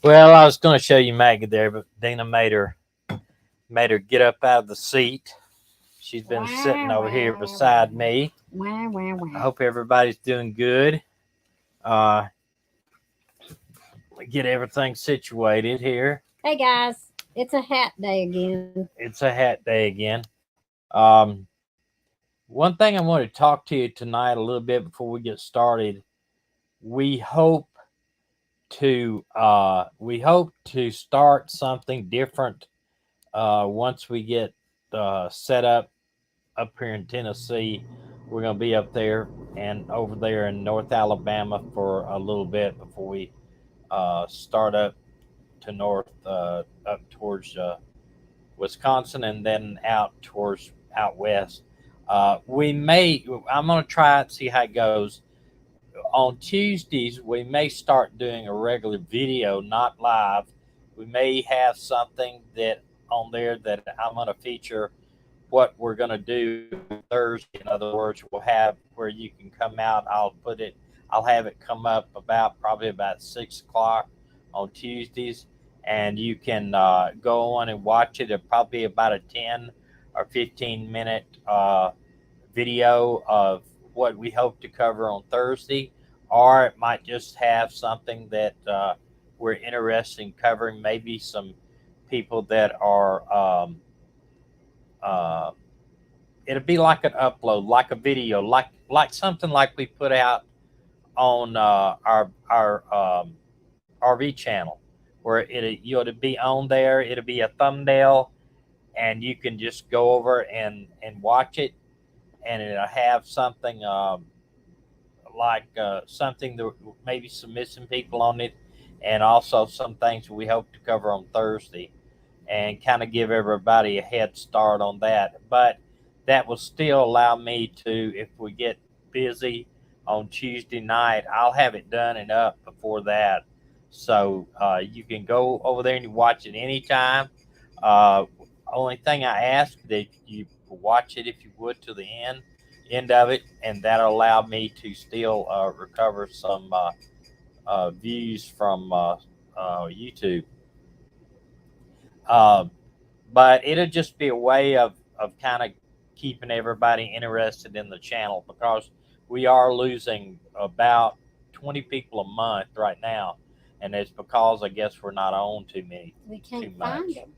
Well, I was going to show you Maggie there, but Dina made her get up out of the seat. She's been sitting over here beside me. I hope everybody's doing good. Uh, get everything situated here. Hey guys, it's a hat day again. It's a hat day again. Um, one thing I want to talk to you tonight a little bit before we get started. We hope we hope to start something different once we get set up here in Tennessee. We're going to be up there and over there in North Alabama for a little bit before we start up to north, up towards Wisconsin, and then out towards out west. I'm going to try it, see how it goes. On Tuesdays, we may start doing a regular video, not live. We may have something that on there that I'm going to feature what we're going to do Thursday. In other words, we'll have where you can come out. I'll have it come up probably about 6 o'clock on Tuesdays, and you can go on and watch it. It'll probably be about a 10 or 15 minute video of what we hope to cover on Thursday, or it might just have something that we're interested in covering. Maybe some people that are uh, it'll be like an upload, like a video, like something like we put out on our RV channel, where you'll be on there. It'll be a thumbnail, and you can just go over and watch it, and it'll have something like something that maybe some missing people on it, and also some things we hope to cover on Thursday, and kind of give everybody a head start on that. But that will still allow me to, if we get busy on Tuesday night, I'll have it done and up before that. So you can go over there and you watch it anytime. Uh, Only thing I ask that you watch it, if you would, to the end of it, and that'll allow me to still recover some views from YouTube. Uh, but it'll just be a way of kind of keeping everybody interested in the channel, because we are losing about 20 people a month right now, and it's because I guess we're not on too We too can't much. find them.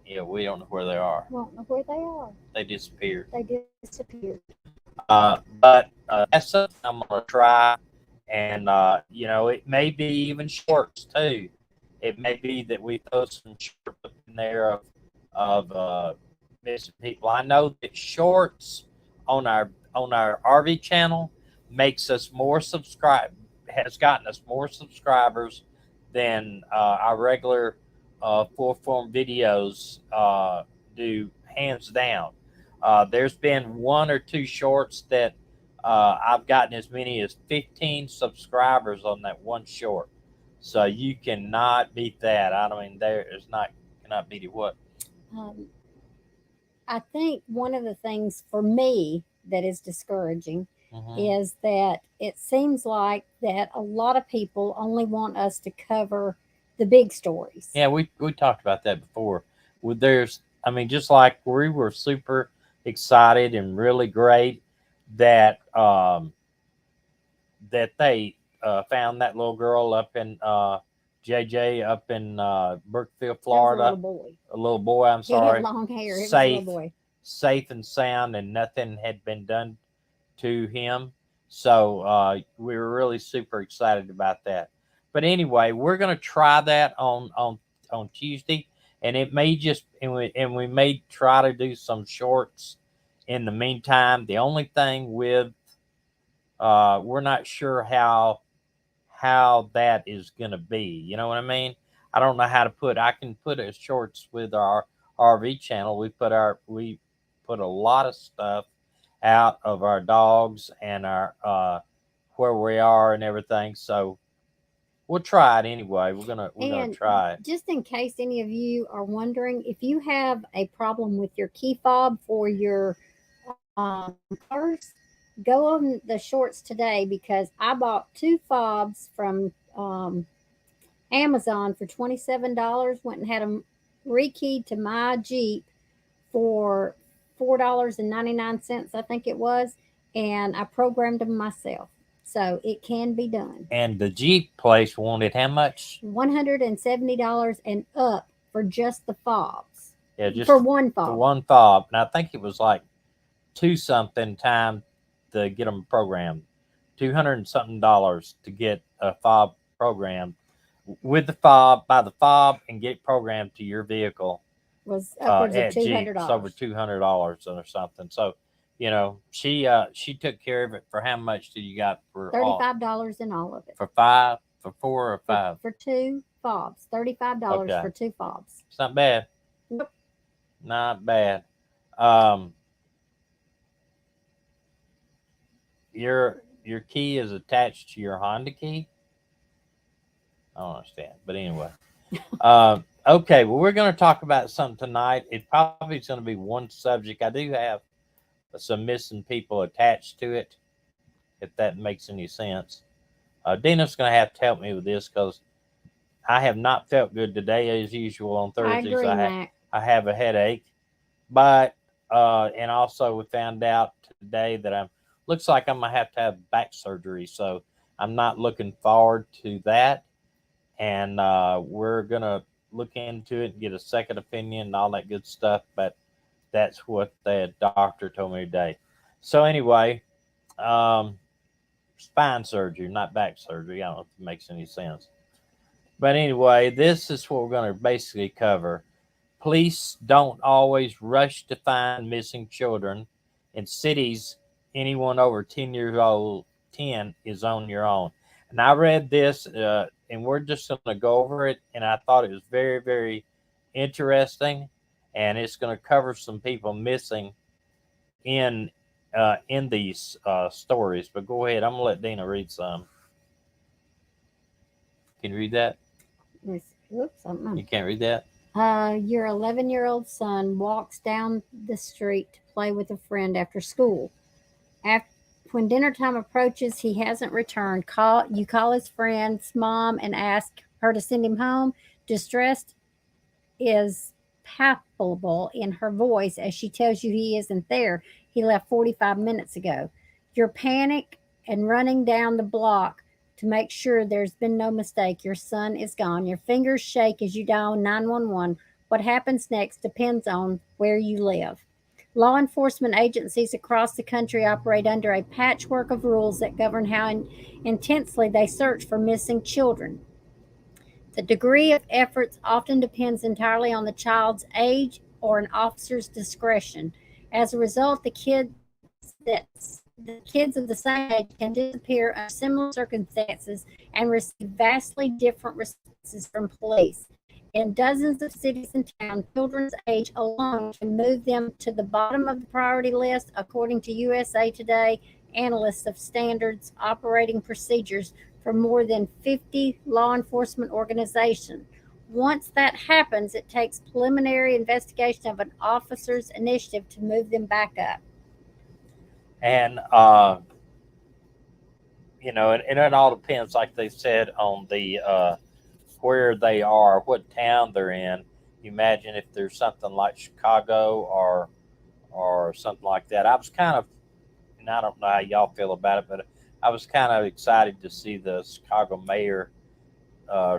Yeah, we don't know where they are. Won't know where they are. They disappeared. They disappeared. But that's something I'm gonna try, and it may be even shorts too. It may be that we throw some shorts up in there of missing people. I know that shorts on our RV channel makes us more subscribe has gotten us more subscribers than our regular full form videos do, hands down. There's been one or two shorts that I've gotten as many as 15 subscribers on that one short. So you cannot beat that. I mean, there is not cannot beat it. What? Um, I think one of the things for me that is discouraging Mm-hmm. is that it seems like that a lot of people only want us to cover the big stories. Yeah, we talked about that before. I mean, just like we were super excited and really great that that they found that little girl up in JJ up in Burkeville, That was a little Florida. boy. A little boy, I'm He had sorry, long hair. It was a little safe, boy. safe and sound, and nothing had been done to him. So we were really super excited about that. But anyway, we're gonna try that on Tuesday, and it may just and we may try to do some shorts in the meantime. The only thing with we're not sure how that is gonna be. You know what I mean? I don't know how to put. I can put as shorts with our RV channel. We put a lot of stuff out of our dogs and our where we are and everything. So we'll try it anyway. We're gonna And try it. just in case any of you are wondering, if you have a problem with your key fob for your cars, go on the shorts today, because I bought two fobs from Amazon for $27. Went and had them rekeyed to my Jeep for $4.99, I think it was, and I programmed them myself. So it can be done. And the Jeep place wanted how much? $170 and up for just the fobs. Yeah, just for one for fob. one fob. And I think it was like two something time to get them programmed. $200 and something to get a fob programmed with the fob, by the fob, and get it programmed to your vehicle. Was upwards of At Jeep, $200. it's over $200 or something. So, she took care of it for how much did you got for all? $35 in all of it. For five, for four or five? For two fobs. $35 Okay. for two fobs. It's not bad. Nope. Not bad. Your key is attached to your Honda key. I don't understand, but anyway. Okay, well, we're going to talk about something tonight. It probably is going to be one subject. I do have some missing people attached to it, if that makes any sense. Dina's going to have to help me with this because I have not felt good today as usual on Thursdays. I agree, Mac. I have a headache, but and also we found out today that looks like I'm gonna have back surgery, so I'm not looking forward to that. And we're gonna look into it and get a second opinion and all that good stuff. But that's what the doctor told me today. So anyway, spine surgery, not back surgery. I don't know if it makes any sense. But anyway, this is what we're going to basically cover. Police don't always rush to find missing children. In cities, anyone over 10 years old, 10 is on your own. And I read this, and we're just going to go over it. And I thought it was very, very interesting. And it's going to cover some people missing in these stories. But go ahead. I'm going to let Dina read some. Can you read that? Oops, You can't read that? Your 11-year-old son walks down the street to play with a friend after school. When dinner time approaches, he hasn't returned. You call his friend's mom and ask her to send him home. Distress is palpable in her voice as she tells you he isn't there. He left 45 minutes ago. You're panic and running down the block to make sure there's been no mistake. Your son is gone. Your fingers shake as you dial 911. What happens next depends on where you live. Law enforcement agencies across the country operate under a patchwork of rules that govern how intensely they search for missing children. The degree of efforts often depends entirely on the child's age or an officer's discretion. As a result, the kids of the same age can disappear under similar circumstances and receive vastly different responses from police. In dozens of cities and towns, children's age alone can move them to the bottom of the priority list, according to USA Today analysts of standards operating procedures for more than 50 law enforcement organizations. Once that happens, it takes preliminary investigation of an officer's initiative to move them back up. And, and it all depends, like they said, on the where they are, what town they're in. You imagine if there's something like Chicago or something like that. I was kind of, and I don't know how y'all feel about it, but I was kind of excited to see the Chicago mayor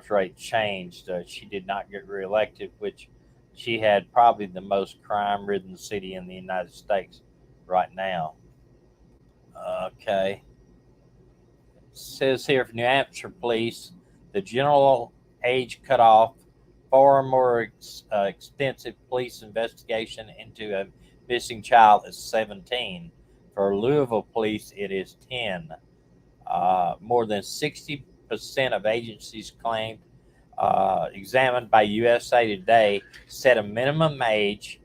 rate changed. She did not get reelected, which she had probably the most crime-ridden city in the United States right now. Okay. It says here for New Hampshire police, the general age cutoff for a more extensive police investigation into a missing child is 17. For Louisville police, it is 10. More than 60% of agencies claimed examined by USA Today set a minimum age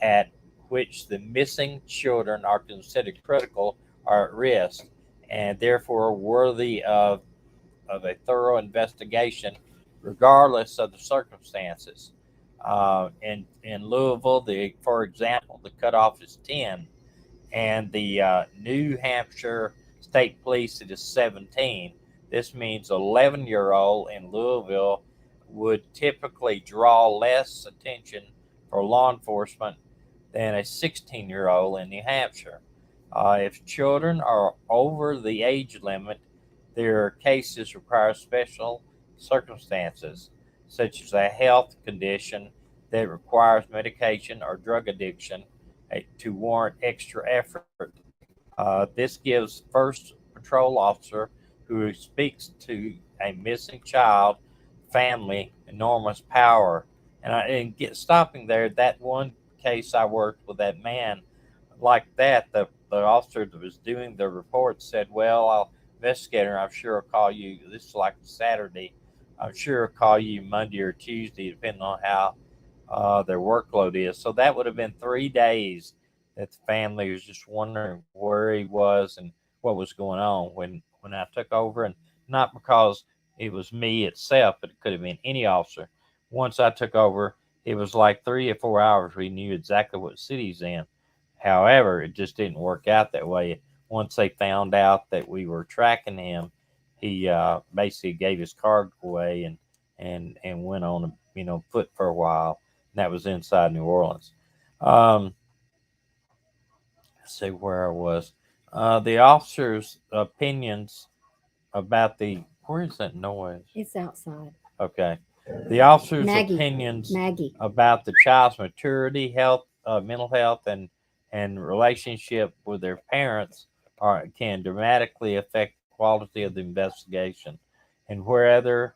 at which the missing children are considered critical or at risk, and therefore worthy of a thorough investigation, regardless of the circumstances. In Louisville, for example, the cutoff is 10, and the New Hampshire State Police, it is 17. This means 11-year-old in Louisville would typically draw less attention for law enforcement than a 16-year-old in New Hampshire. If children are over the age limit, their cases require special circumstances, such as a health condition that requires medication or drug addiction to warrant extra effort. This gives first patrol officer who speaks to a missing child family enormous power. And get stopping there, that one case I worked with, that man like that, the officer that was doing the report said, "Well, I'll investigate her. I'm sure I'll call you. This is like Saturday. I'm sure I'll call you Monday or Tuesday, depending on how their workload is." So that would have been 3 days that the family was just wondering where he was and what was going on when I took over, and not because it was me itself, but it could have been any officer. Once I took over, it was like 3 or 4 hours. We knew exactly what city he's in. However, it just didn't work out that way. Once they found out that we were tracking him, he basically gave his card away and went on foot for a while. And that was inside New Orleans. Um, let's see where I was. The officers' opinions about the where is that noise? It's outside. Okay. The officers' Maggie. opinions Maggie. about the child's maturity, health, mental health, and relationship with their parents can dramatically affect the quality of the investigation, and whether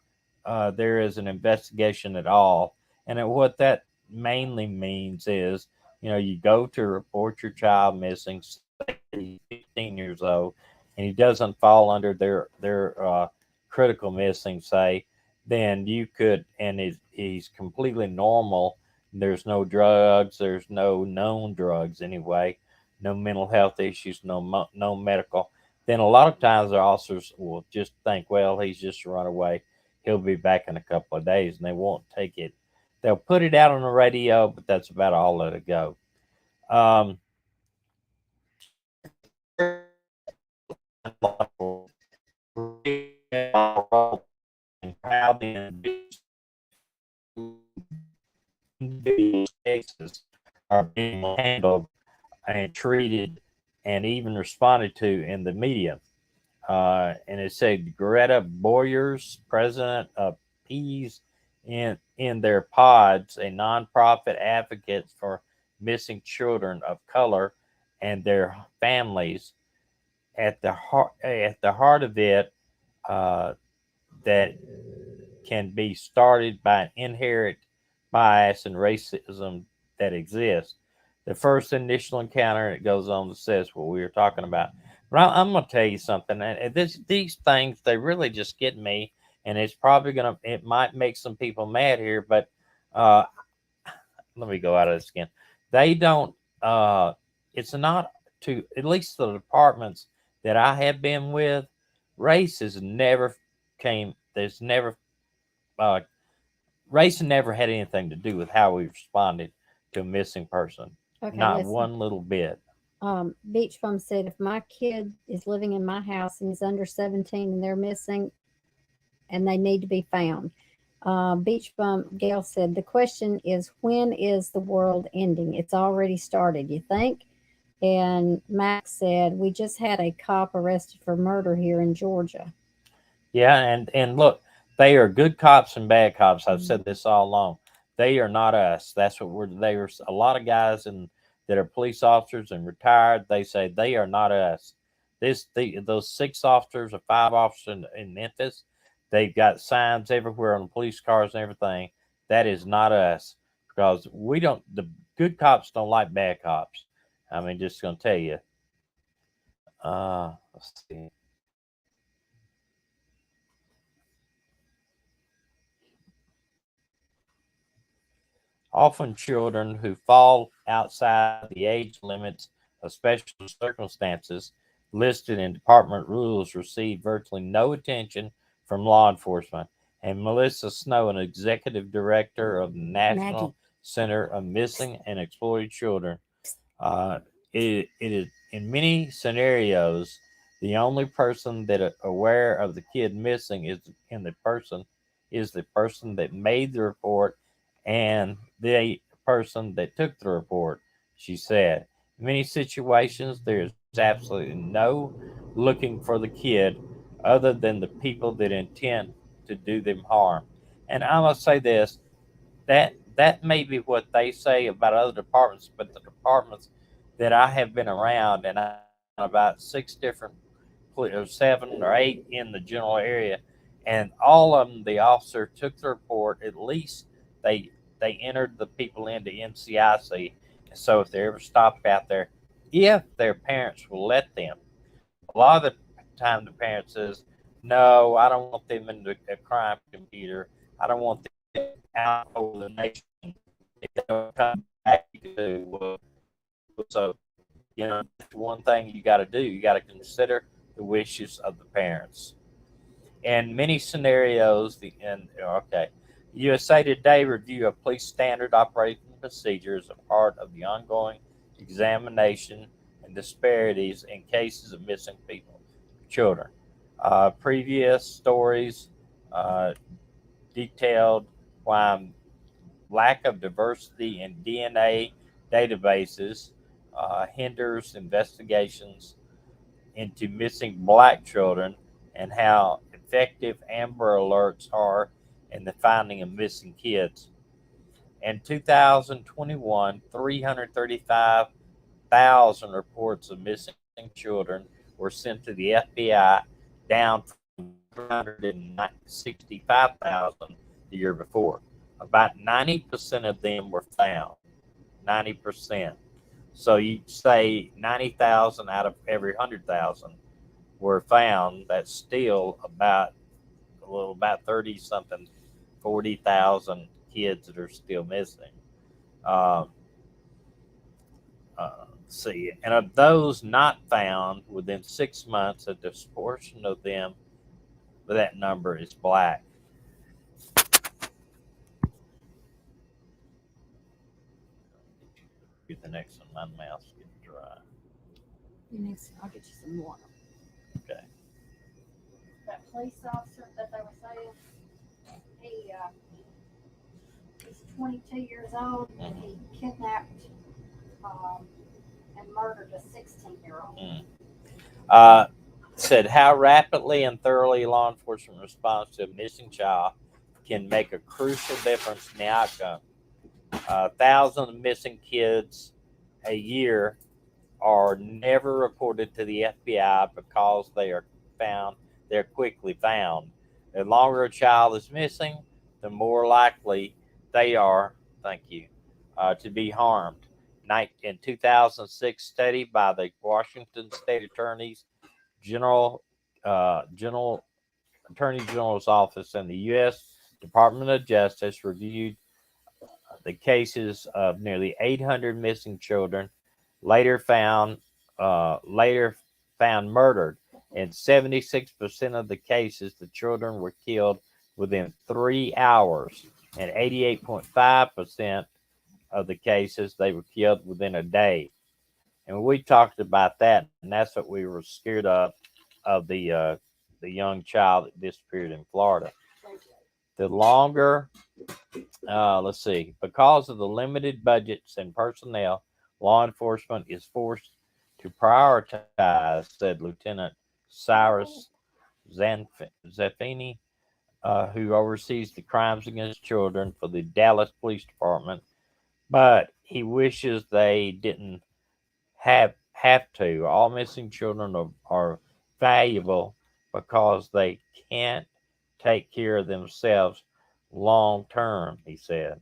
there is an investigation at all. And what that mainly means is, you go to report your child missing, say he's 15 years old, and he doesn't fall under their critical missing, say, then you could, and he's completely normal. There's no drugs, there's no known drugs anyway, no mental health issues, no medical. Then a lot of times the officers will just think, well, he's just a runaway. He'll be back in a couple of days, and they won't take it. They'll put it out on the radio, but that's about all let it go. Um, individual cases are being handled and treated and even responded to in the media. And it said Greta Boyers, president of Peas in their pods, a nonprofit advocate for missing children of color and their families. At the heart of it, uh, that can be started by an inherent bias and racism that exists. The first initial encounter, it goes on to says what we were talking about. But I'm going to tell you something. And these things, they really just get me. And it might make some people mad here, but uh, let me go out of this again. They don't, it's not to, at least the departments that I have been with, race has never there's never uh, race never had anything to do with how we responded to a missing person. Okay, Not listen. one little bit. Beach Bum said, if my kid is living in my house and he's under 17 and they're missing and they need to be found. Beach Bum Gail said, the question is, when is the world ending? It's already started, you think? And Max said, we just had a cop arrested for murder here in Georgia. Yeah, and look, they are good cops and bad cops. I've said this all along. They are not us. That's what we're. They are a lot of guys that are police officers and retired. They say they are not us. Those 6 officers or 5 officers in Memphis, they've got signs everywhere on the police cars and everything. That is not us, because we don't. The good cops don't like bad cops. I mean, just gonna tell you. Let's see. Often children who fall outside the age limits of special circumstances listed in department rules receive virtually no attention from law enforcement. And Melissa Snow, an executive director of the National Maggie. Center of Missing and Exploited Children, uh, it is in many scenarios the only person that are aware of the kid missing is in the person is the person that made the report and the person that took the report, she said. In many situations, there is absolutely no looking for the kid other than the people that intend to do them harm. And I'm going to say this, that may be what they say about other departments, but the departments that I have been around, and I've been around about 6 different, or 7 or 8 in the general area, and all of them, the officer took the report. At least they they entered the people into NCIC, and so if they're ever stopped out there, if their parents will let them, a lot of the time the parent says, "No, I don't want them in a crime computer. I don't want them out over the nation. If they don't come back to so that's one thing you got to do. You got to consider the wishes of the parents. And many scenarios, USA Today review of police standard operating procedures as a part of the ongoing examination and disparities in cases of missing people, children. Previous stories uh, detailed why lack of diversity in DNA databases hinders investigations into missing black children and how effective Amber Alerts are in the finding of missing kids. In 2021, 335,000 reports of missing children were sent to the FBI, down from 365,000 the year before. About 90% of them were found. 90%. So you say 90,000 out of every 100,000 were found. That's still about 30 something, 40,000 kids that are still missing. Um, see, and of those not found within 6 months, a disproportion of them, that number is black. Get the next one. My mouth's getting dry. I'll get you some water. Okay. That police officer that they were saying, he's 22 years old and he kidnapped and murdered a 16-year-old. Said how rapidly and thoroughly law enforcement responds to a missing child can make a crucial difference in the outcome. Thousands of missing kids a year are never reported to the FBI because they're quickly found. The longer a child is missing, the more likely they are, thank you, to be harmed. In 2006 study by the Washington State General, General Attorney General's Office and the U.S. Department of Justice reviewed the cases of nearly 800 missing children later found later found murdered. In 76% of the cases, the children were killed within 3 hours, and 88.5% of the cases they were killed within a day. And we talked about that, and that's what we were scared of the young child that disappeared in Florida. The longer let's see. Because of the limited budgets and personnel, law enforcement is forced to prioritize, said Lieutenant Cyrus Zaffini, who oversees the crimes against children for the Dallas Police Department. But he wishes they didn't have to. All missing children are valuable because they can't take care of themselves long term, he said.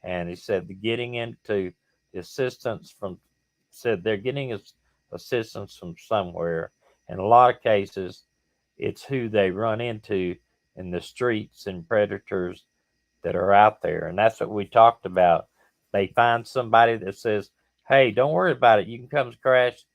And he said the getting into assistance from said they're getting assistance from somewhere. In a lot of cases, it's who they run into in the streets and predators that are out there. And that's what we talked about. They find somebody that says, "Hey, don't worry about it. You can come crash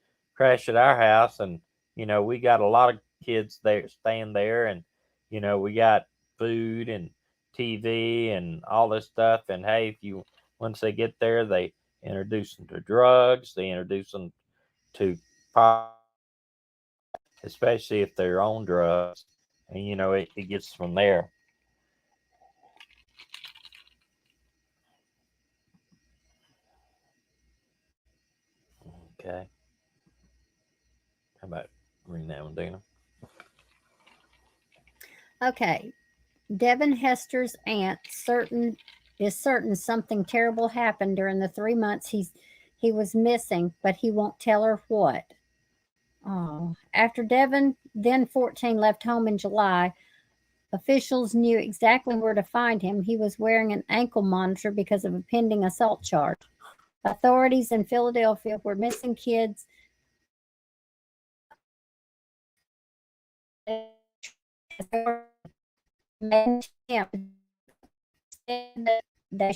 at our house, and we got a lot of kids there staying there, and we got food and TV and all this stuff. And hey, if you once they get there, they introduce them to drugs. They introduce them to, especially if they're on drugs, and it gets from there." Okay. How about reading that one, Dana? Okay. Devin Hester's aunt is certain something terrible happened during the 3 months he was missing, but he won't tell her what. Oh. After Devin, then 14, left home in July, officials knew exactly where to find him. He was wearing an ankle monitor because of a pending assault charge. Authorities in Philadelphia where missing kids they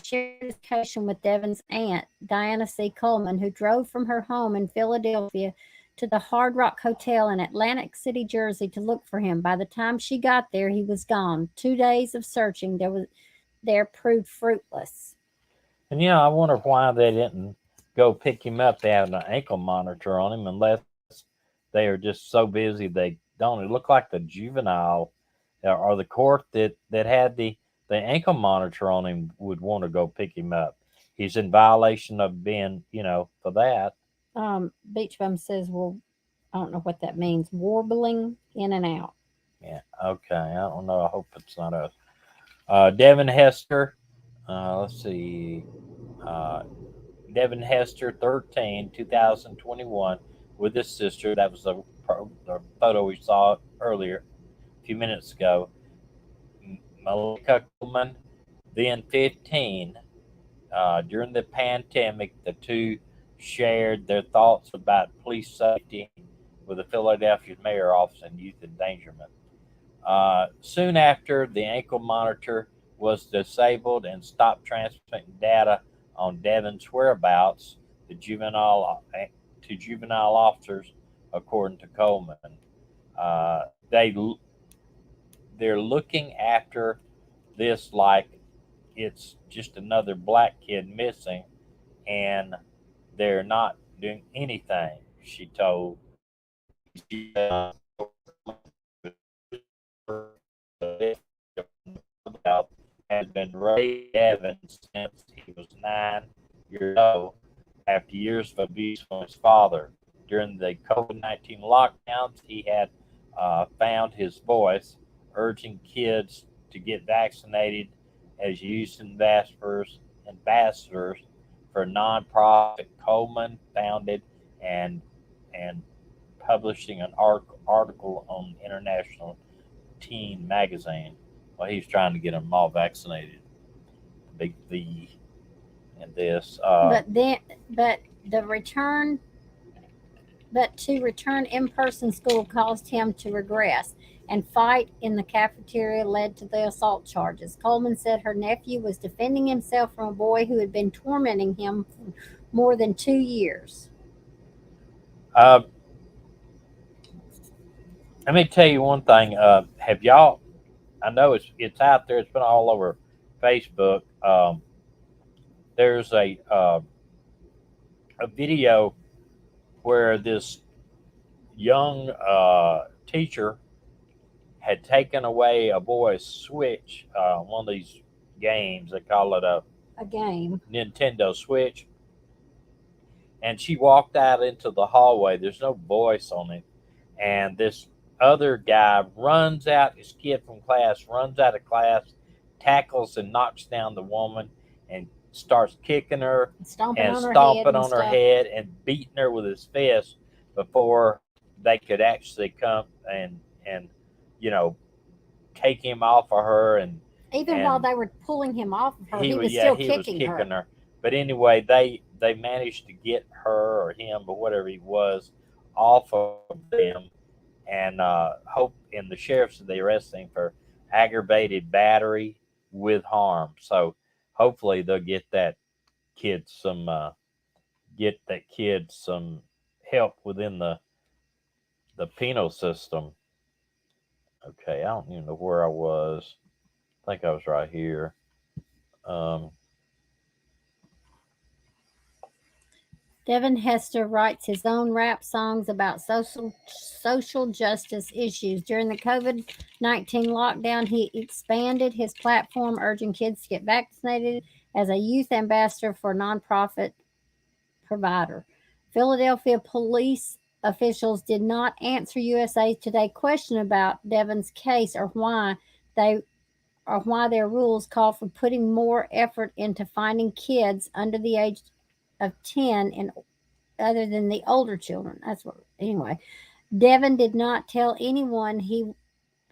shared this location with Devin's aunt, Diana C. Coleman, who drove from her home in Philadelphia to the Hard Rock Hotel in Atlantic City, Jersey, to look for him. By the time she got there, he was gone. 2 days of searching there proved fruitless. And I wonder why they didn't go pick him up. They had an ankle monitor on him, unless they are just so busy they don't. It looked like the juvenile or the court that had the ankle monitor on him would want to go pick him up. He's in violation of being, for that. Beach Bum says, well, I don't know what that means. Warbling in and out. Yeah. Okay. I don't know. I hope it's not us. Devin Hester. Let's see. Uh, Devin Hester, 13, 2021, with his sister. That was the photo we saw earlier, a few minutes ago. Malika Coleman, then 15. During the pandemic, the two shared their thoughts about police safety with the Philadelphia Mayor Office and Youth Endangerment. Soon after, the ankle monitor was disabled and stopped transmitting data on Devin's whereabouts to juvenile officers, according to Coleman. Uh, they they're looking after this like it's just another black kid missing, and they're not doing anything. She told about has been Ray Evans since he was 9 years old after years of abuse from his father. During the COVID-19 lockdowns, he had found his voice, urging kids to get vaccinated as youth ambassadors for nonprofit Coleman founded and publishing an article on International Teen Magazine. Well, he's trying to get them all vaccinated. Big V and this. But the return but to return in-person school caused him to regress, and fight in the cafeteria led to the assault charges. Coleman said her nephew was defending himself from a boy who had been tormenting him for more than 2 years. Uh, Let me tell you one thing. Have y'all? I know it's out there. It's been all over Facebook. There's a video where this young teacher had taken away a boy's Switch, one of these games. They call it A game. Nintendo Switch. And she walked out into the hallway. There's no voice on it. And this other guy runs out, this kid from class runs out of class, tackles and knocks down the woman, and starts kicking her Stomping and on her stomping head on her head and beating her with his fist before they could actually come and you know take him off of her. And Even while they were pulling him off of her, he was he still was kicking kicking her. her. But anyway, they managed to get her or him or whatever he was off of them, and hope in the sheriff said they arrested him for aggravated battery with harm. So hopefully they'll kid some get that kid some help within the penal system. Okay, I don't even know where I was. I think I was right here. Um, Devin Hester writes his own rap songs about social justice issues. During the COVID-19 lockdown, he expanded his platform, urging kids to get vaccinated as a youth ambassador for a nonprofit provider. Philadelphia police officials did not answer USA Today question about Devon's case they why their rules call for putting more effort into finding kids under the age of 10 and other than the older children. That's what anyway. Devon did not tell anyone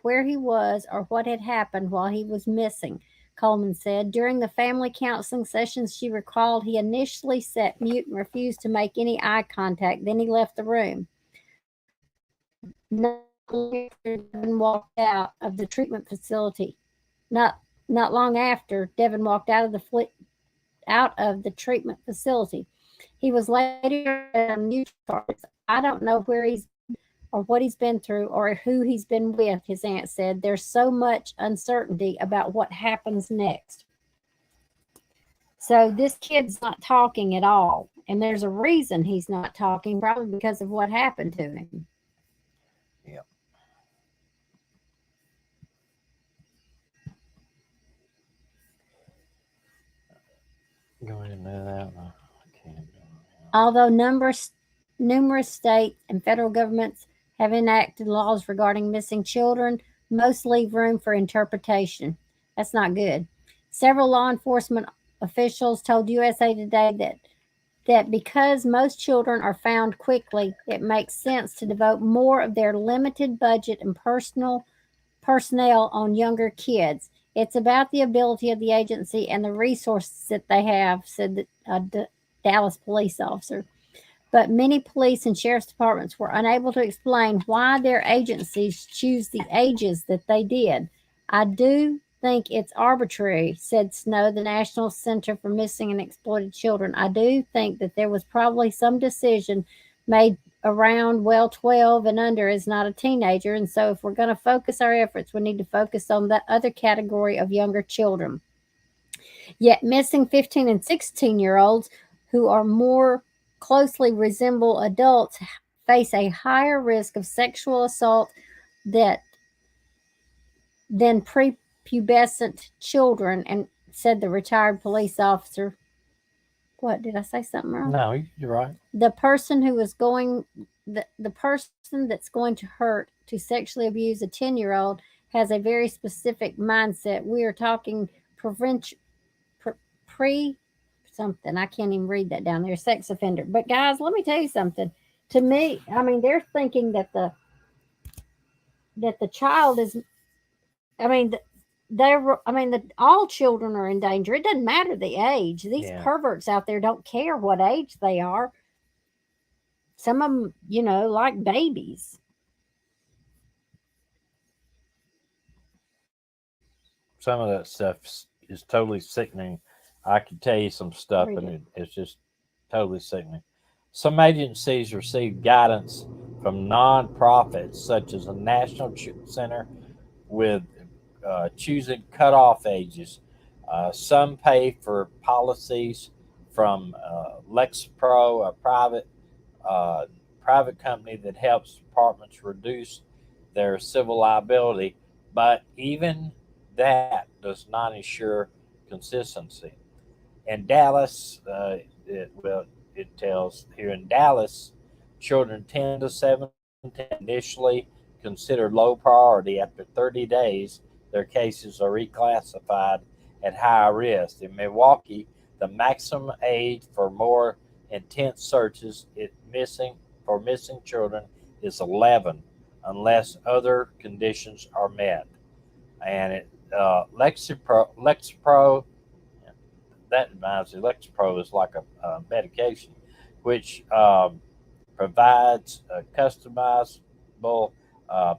where he was or what had happened while he was missing, Coleman said. During the family counseling sessions, she recalled he initially sat mute and refused to make any eye contact. Then he left the room. Not long after Devon walked out of the treatment facility. Not long after Devon walked out of the treatment facility. He was later on new charges. I don't know where he's or what he's been through or who he's been with, his aunt said. There's so much uncertainty about what happens next. So this kid's not talking at all. And there's a reason he's not talking, probably because of what happened to him. Yeah. Going into that one. I can't do it. Although numerous state and federal governments have enacted laws regarding missing children, most leave room for interpretation. That's not good. Several law enforcement officials told USA Today that because most children are found quickly, it makes sense to devote more of their limited budget and personnel on younger kids. It's about the ability of the agency and the resources that they have, said the Dallas police officer. But many police and sheriff's departments were unable to explain why their agencies choose the ages that they did. I do think it's arbitrary, said Snow, the National Center for Missing and Exploited Children. I do think that there was probably some decision made around, 12 and under is not a teenager. And so if we're going to focus our efforts, we need to focus on that other category of younger children. Yet missing 15 and 16-year-olds who are more closely resemble adults face a higher risk of sexual assault than prepubescent children, and said the retired police officer. What, did I say something wrong? No, you're right. The person who is going, the person that's going to hurt to sexually abuse a 10-year-old has a very specific mindset. We are talking something. I can't even read that down there. Sex offender. But guys, let me tell you something. To me, I mean, they're thinking that the child is. I mean, all children are in danger. It doesn't matter the age. These perverts out there don't care what age they are. Some of them, like babies. Some of that stuff is totally sickening. I can tell you some stuff, and it's just totally sickening. Some agencies receive guidance from nonprofits, such as the National Center, with choosing cutoff ages. Some pay for policies from Lexapro, a private company that helps departments reduce their civil liability, but even that does not ensure consistency. In Dallas, it tells here in Dallas, children 10 to 17 initially considered low priority. After 30 days, their cases are reclassified at high risk. In Milwaukee, the maximum age for more intense searches missing children is 11, unless other conditions are met. And Lexapro, that reminds me, Lexapro is like a medication, which provides customizable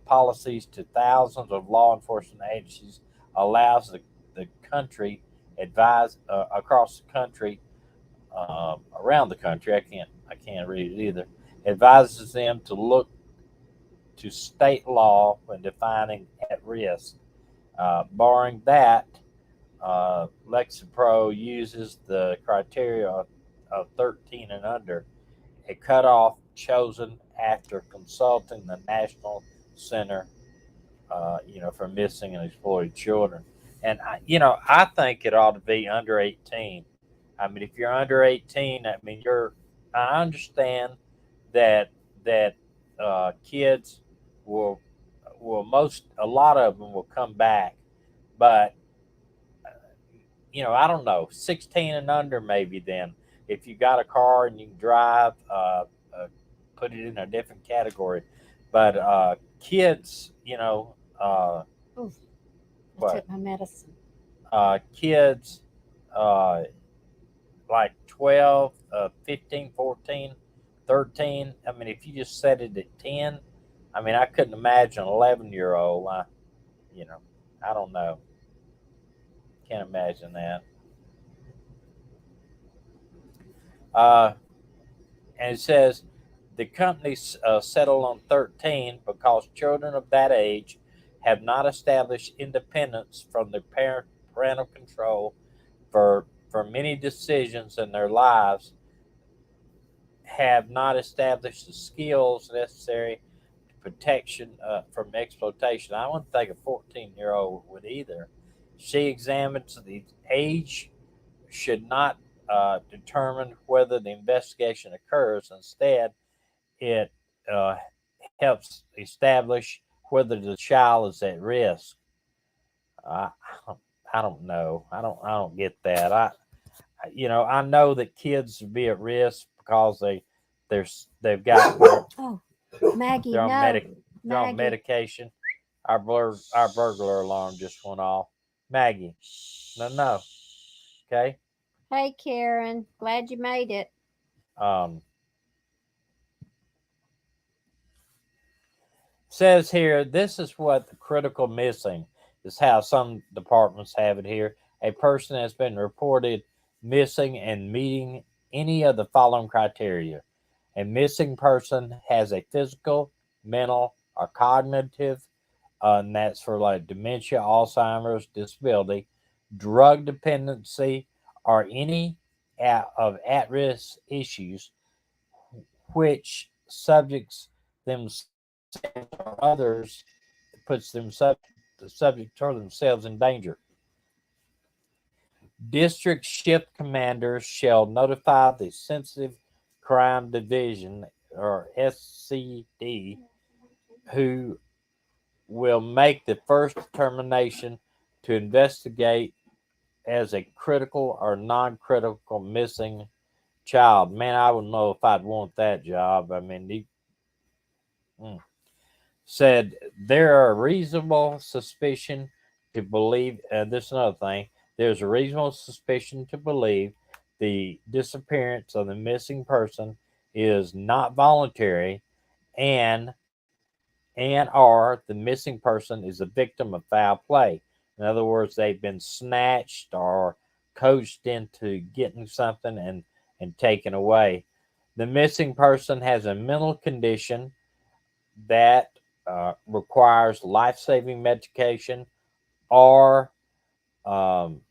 policies to thousands of law enforcement agencies, allows the country across the country, around the country. I can't read it either. Advises them to look to state law when defining at risk. Barring that, Lexapro uses the criteria of 13 and under, a cutoff chosen after consulting the National Center, for Missing and Exploited Children. And I think it ought to be under 18. I mean, if you're under 18, I mean you're I understand that kids will a lot of them will come back, but I don't know, 16 and under maybe. Then if you got a car and you can drive, put it in a different category. But kids, Oh, I what took my medicine. kids like 12, 15, 14, 13. I mean, if you just set it at 10, I mean, I couldn't imagine an 11-year-old. You know, I don't know. Can't imagine that. Uh, and it says the company settled on 13 because children of that age have not established independence from their parental control for many decisions in their lives, have not established the skills necessary to protection from exploitation. I wouldn't think a 14-year-old would either. She examines the age should not determine whether the investigation occurs. Instead, it uh, helps establish whether the child is at risk. I, I don't know. I don't get that. I know that kids would be at risk because they've got Oh, Maggie, they're on no, they're on Maggie. medication. Our burglar alarm just went off. Maggie, no. Okay. Hey, Karen, glad you made it. Um, says here, this is what the critical missing is, how some departments have it here. A person has been reported missing and meeting any of the following criteria. A missing person has a physical, mental, or cognitive, and that's for like dementia, Alzheimer's, disability, drug dependency, or any of at risk issues which subjects themselves or others puts the subject or themselves in danger. District shift commanders shall notify the Sensitive Crime Division or SCD, who will make the first determination to investigate as a critical or non-critical missing child. Man, I would know if I'd want that job. I mean, mm. Said there are reasonable suspicion to believe, and this is another thing, there's a reasonable suspicion to believe the disappearance of the missing person is not voluntary, and or the missing person is a victim of foul play. In other words, they've been snatched or coached into getting something and taken away. The missing person has a mental condition that requires life saving medication or um,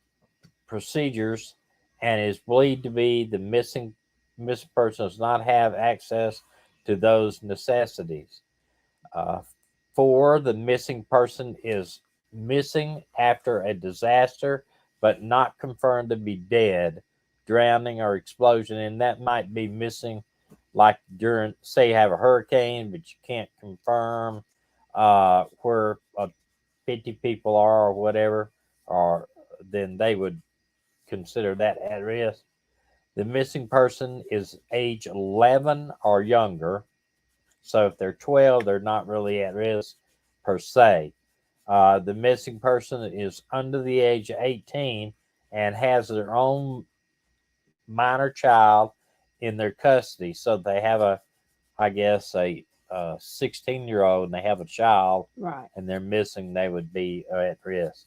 procedures, and is believed to be the missing person does not have access to those necessities. Uh, Four, the missing person is missing after a disaster, but not confirmed to be dead, drowning, or explosion. And that might be missing, like during, say, you have a hurricane, but you can't confirm where 50 people are or whatever, or then they would consider that at risk. The missing person is age 11 or younger, so if they're 12, they're not really at risk per se. The missing person is under the age of 18 and has their own minor child in their custody. So they have I guess, a 16-year-old and they have a child Right. and they're missing, they would be at risk.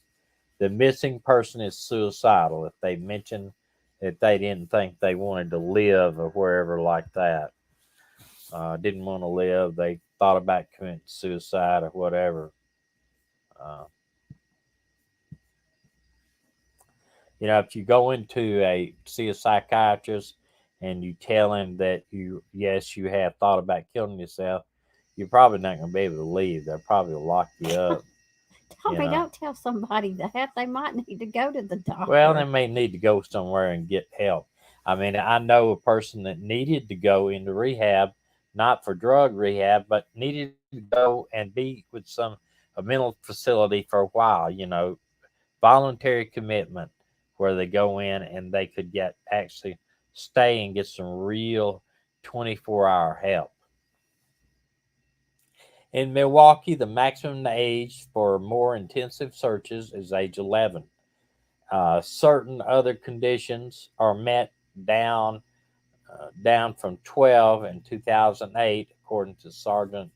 The missing person is suicidal if they mention that they didn't think they wanted to live or wherever like that. Didn't want to live. They thought about committing suicide or whatever. Uh, if you go into see a psychiatrist and you tell him that yes, you have thought about killing yourself, you're probably not going to be able to leave. They'll probably lock you up. Tommy, don't tell somebody that. They might need to go to the Well, they doctor. may need to go somewhere and get help. I mean, I know a person that needed to go into rehab, not for drug rehab, but needed to go and be with a mental facility for a while. Voluntary commitment, where they go in and they could get actually stay and get some real 24-hour help. In Milwaukee, the maximum age for more intensive searches is age 11. Certain other conditions are met down down from 12 in 2008, according to Sergeant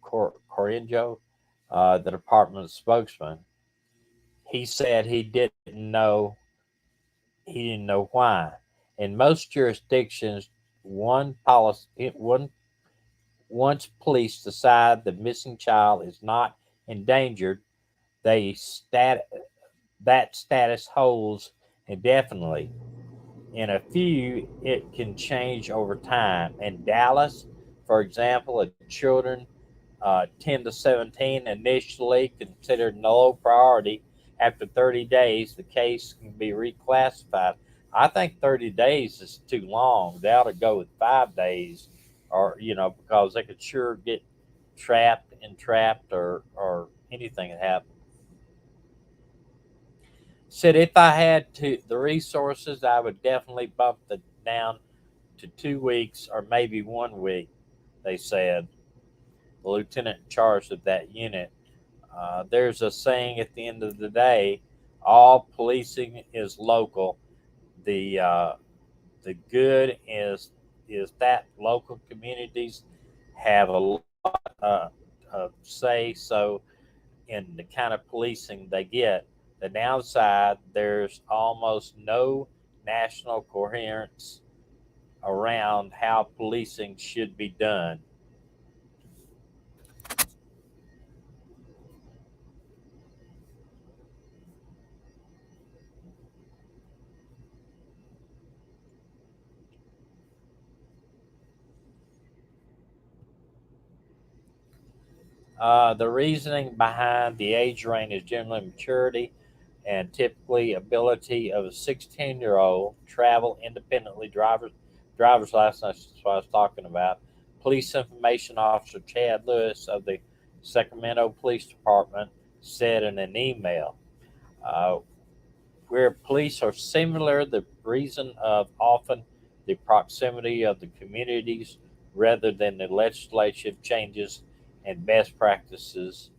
Corinjo, the department spokesman. He said he didn't know why. In most jurisdictions, one policy one once police decide the missing child is not endangered, they that status holds indefinitely. In a few, it can change over time. In Dallas, for example, a children 10 to 17 initially considered low priority. After 30 days, the case can be reclassified. I think 30 days is too long. They ought to go with 5 days, or because they could sure get entrapped, or anything that happened. Said if I had the resources, I would definitely bump the down to 2 weeks or maybe 1 week. They said the lieutenant in charge of that unit. There's a saying at the end of the day, all policing is local. The good is that local communities have a lot of say so in the kind of policing they get. The downside, there's almost no national coherence around how policing should be done. The reasoning behind the age range is generally maturity and typically ability of a 16-year-old travel independently. Driver's license. That's what I was talking about. Police information officer Chad Lewis of the Sacramento Police Department said in an email, uh, where police are similar, the reason of often the proximity of the communities rather than the legislative changes and best practices,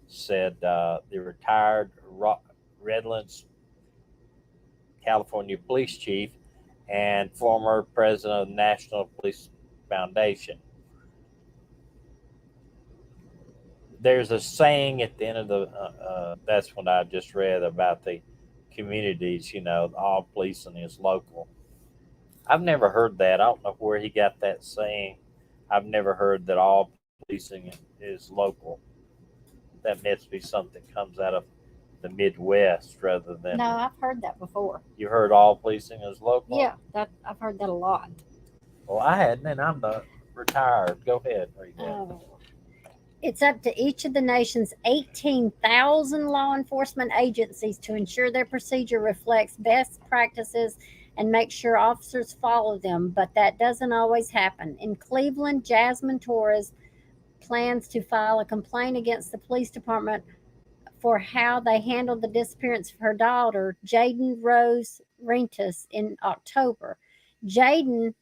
said the retired Redlands, California police chief and former president of the National Police Foundation. There's a saying at the end of that's what I just read about the communities, all policing is local. I've never heard that. I don't know where he got that saying. I've never heard that all policing is local. That must be something that comes out of the Midwest rather than. No, I've heard that before. You heard all policing is local? Yeah, I've heard that a lot. Well, I hadn't, and I'm not retired. Go ahead. Read that. It's up to each of the nation's 18,000 law enforcement agencies to ensure their procedure reflects best practices and make sure officers follow them, but that doesn't always happen. In Cleveland, Jasmine Torres plans to file a complaint against the police department for how they handled the disappearance of her daughter, Jaden Rose Rentus, in October. Jaden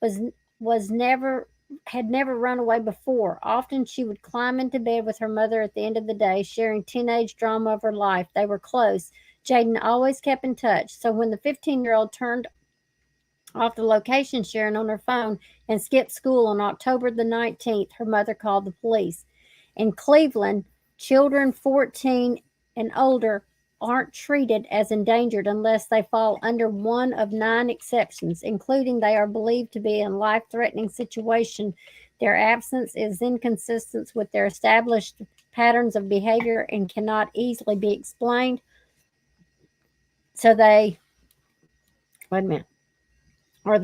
was was never had never run away before. Often she would climb into bed with her mother at the end of the day, sharing teenage drama of her life. They were close. Jaden always kept in touch. So when the 15-year-old turned off the location sharing on her phone and skipped school on October the 19th, her mother called the police. In Cleveland, children 14 and older aren't treated as endangered unless they fall under one of 9 exceptions, including they are believed to be in life-threatening situation. Their absence is inconsistent with their established patterns of behavior and cannot easily be explained. So they, wait a minute, or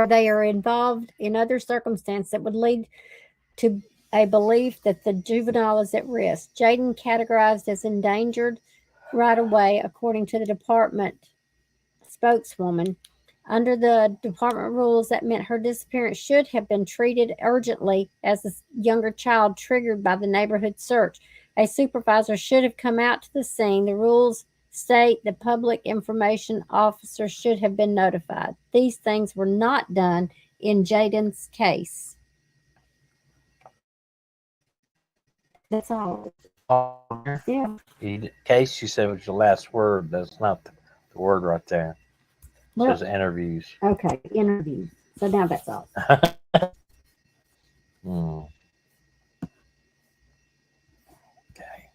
they are involved in other circumstance that would lead to a belief that the juvenile is at risk. Jaden categorized as endangered right away, according to the department spokeswoman. Under the department rules, that meant her disappearance should have been treated urgently as a younger child triggered by the neighborhood search. A supervisor should have come out to the scene. The rules state the public information officer should have been notified. These things were not done in Jaden's case. That's all. Yeah. Case, you said was your last word. That's not the word right there. It Well, says interviews. okay, interview. So now that's all. Hmm. Okay.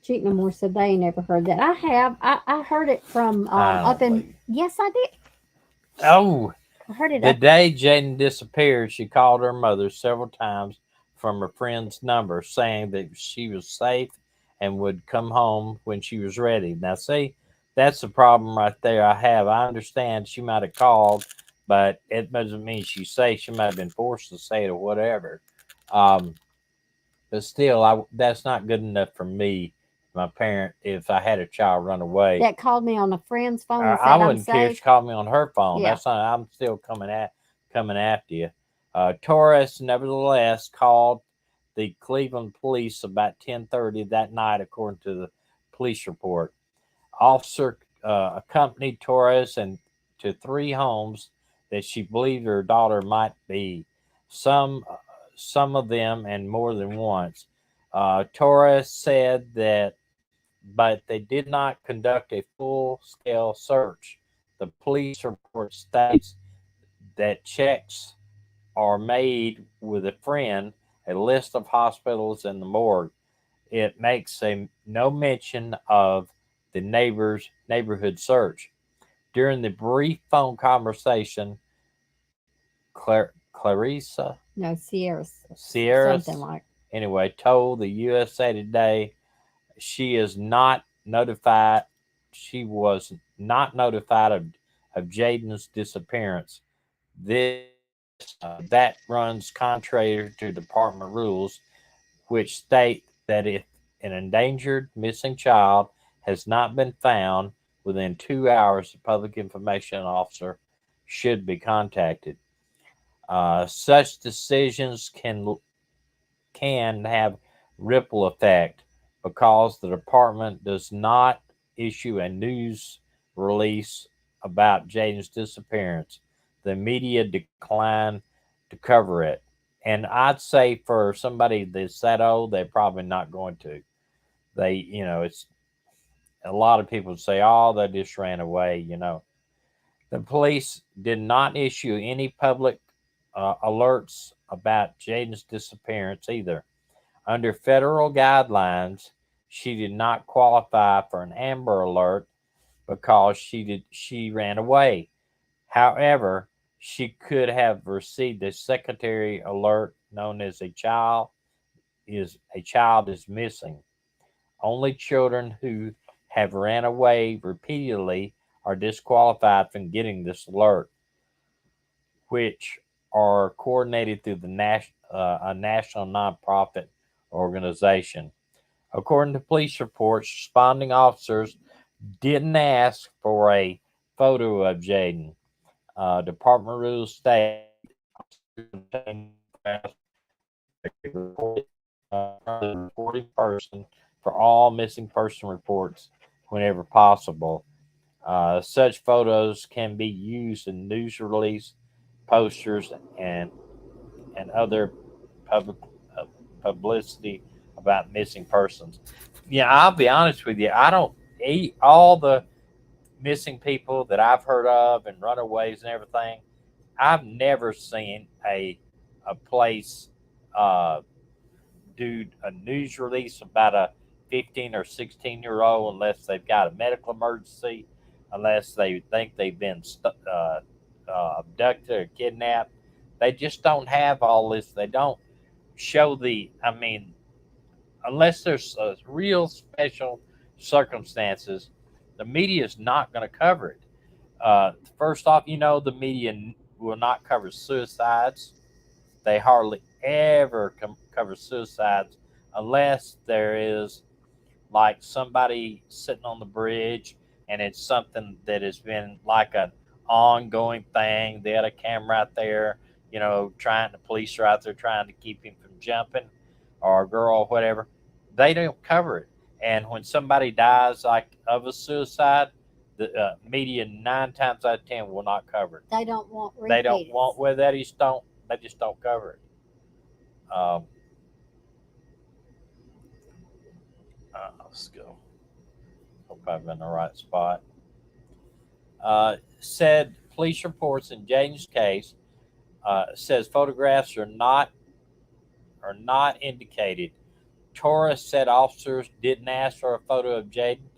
Cheat No More said they ain't never heard that. I have. I heard it from I don't up in. believe Yes, I did. Oh, I heard it the up. day Jaden disappeared, she called her mother several times from her friend's number, saying that she was safe and would come home when she was ready. Now, see, that's the problem right there. I understand she might have called, but it doesn't mean she's safe. She might have been forced to say it or whatever. Um, but still, that's not good enough for me. My parent, if I had a child run away, That called me on a friend's phone and I said I'm wouldn't care if safe. she called me on her phone. Yeah. That's not. I'm still coming after you. Torres, nevertheless, called the Cleveland police about 10:30 that night, according to the police report. Officer accompanied Torres and to three homes that she believed her daughter might be. Some some of them and more than once. Torres said that, but they did not conduct a full scale search. The police report states that checks are made with a friend, a list of hospitals in the morgue. It makes no mention of the neighborhood search. During the brief phone conversation, Clarissa No, Sierra's Sierra, something like. anyway, told the USA Today she is not notified. She was not notified of Jaden's disappearance. That runs contrary to department rules, which state that if an endangered missing child has not been found within 2 hours, the public information officer should be contacted. Such decisions can have ripple effect because the department does not issue a news release about Jaden's disappearance. The media decline to cover it. And I'd say for somebody that's that old, they're probably not going to. It's a lot of people say, oh, they just ran away. The police did not issue any public alerts about Jaden's disappearance either. Under federal guidelines, she did not qualify for an Amber Alert because she ran away. However, she could have received a secondary alert known as a child is missing. Only children who have ran away repeatedly are disqualified from getting this alert, which are coordinated through a national nonprofit organization. According to police reports, responding officers didn't ask for a photo of Jaden. Department rules state the reporting person for all missing person reports whenever possible. Such photos can be used in news release, posters, and other public uh, publicity about missing persons. Yeah, I'll be honest with you. I don't eat all the missing people that I've heard of and runaways and everything. I've never seen a place uh, do a news release about a 15 or 16-year-old unless they've got a medical emergency, unless they think they've been abducted or kidnapped. They just don't have all this. They don't show I mean, unless there's real special circumstances, the media is not going to cover it. First off, the media will not cover suicides. They hardly ever cover suicides unless there is like somebody sitting on the bridge, and it's something that has been like an ongoing thing. They had a camera out there, the police are out there trying to keep him from jumping, or a girl, or whatever. They don't cover it. And when somebody dies, like of a suicide, the media 9 times out of 10 will not cover it. They don't want They don't repeats. want where that is don't. They just don't cover it. Let's go. Hope I'm in the right spot. Said police reports in Jaden's case says photographs are not indicated. Torres said officers didn't ask for a photo of Jaden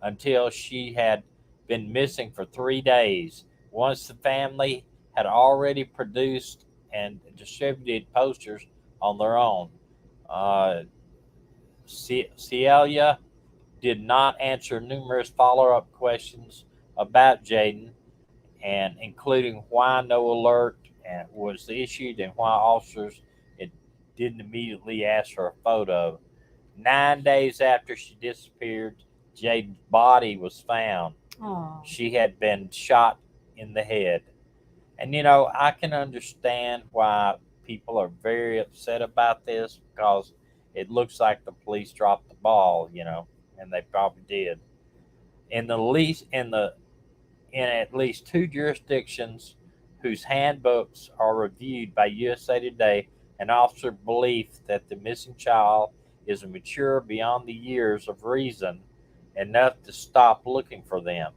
until she had been missing for 3 days. Once the family had already produced and distributed posters on their own. Uh, Celia did not answer numerous follow-up questions about Jaden, and including why no alert was issued and why officers it didn't immediately ask for a photo. 9 days after she disappeared, Jaden's body was found. Oh, She had been shot in the head. And I can understand why people are very upset about this, because it looks like the police dropped the ball, and they probably did. In the least in at least two jurisdictions whose handbooks are reviewed by USA Today, an officer belief that the missing child is mature beyond the years of reason enough to stop looking for them.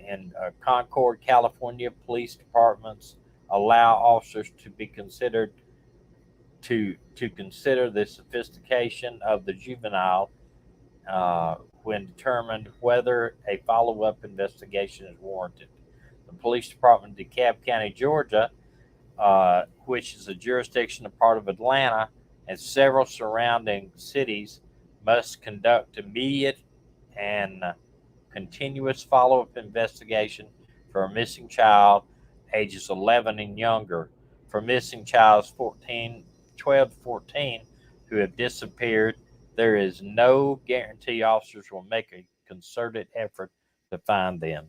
In Concord, California, police departments allow officers to be considered to consider the sophistication of the juvenile when determined whether a follow-up investigation is warranted. The police department in DeKalb County, Georgia, which is a jurisdiction a part of Atlanta, and several surrounding cities, must conduct immediate and continuous follow-up investigation for a missing child ages 11 and younger. For missing childs 12 to 14 who have disappeared, there is no guarantee officers will make a concerted effort to find them.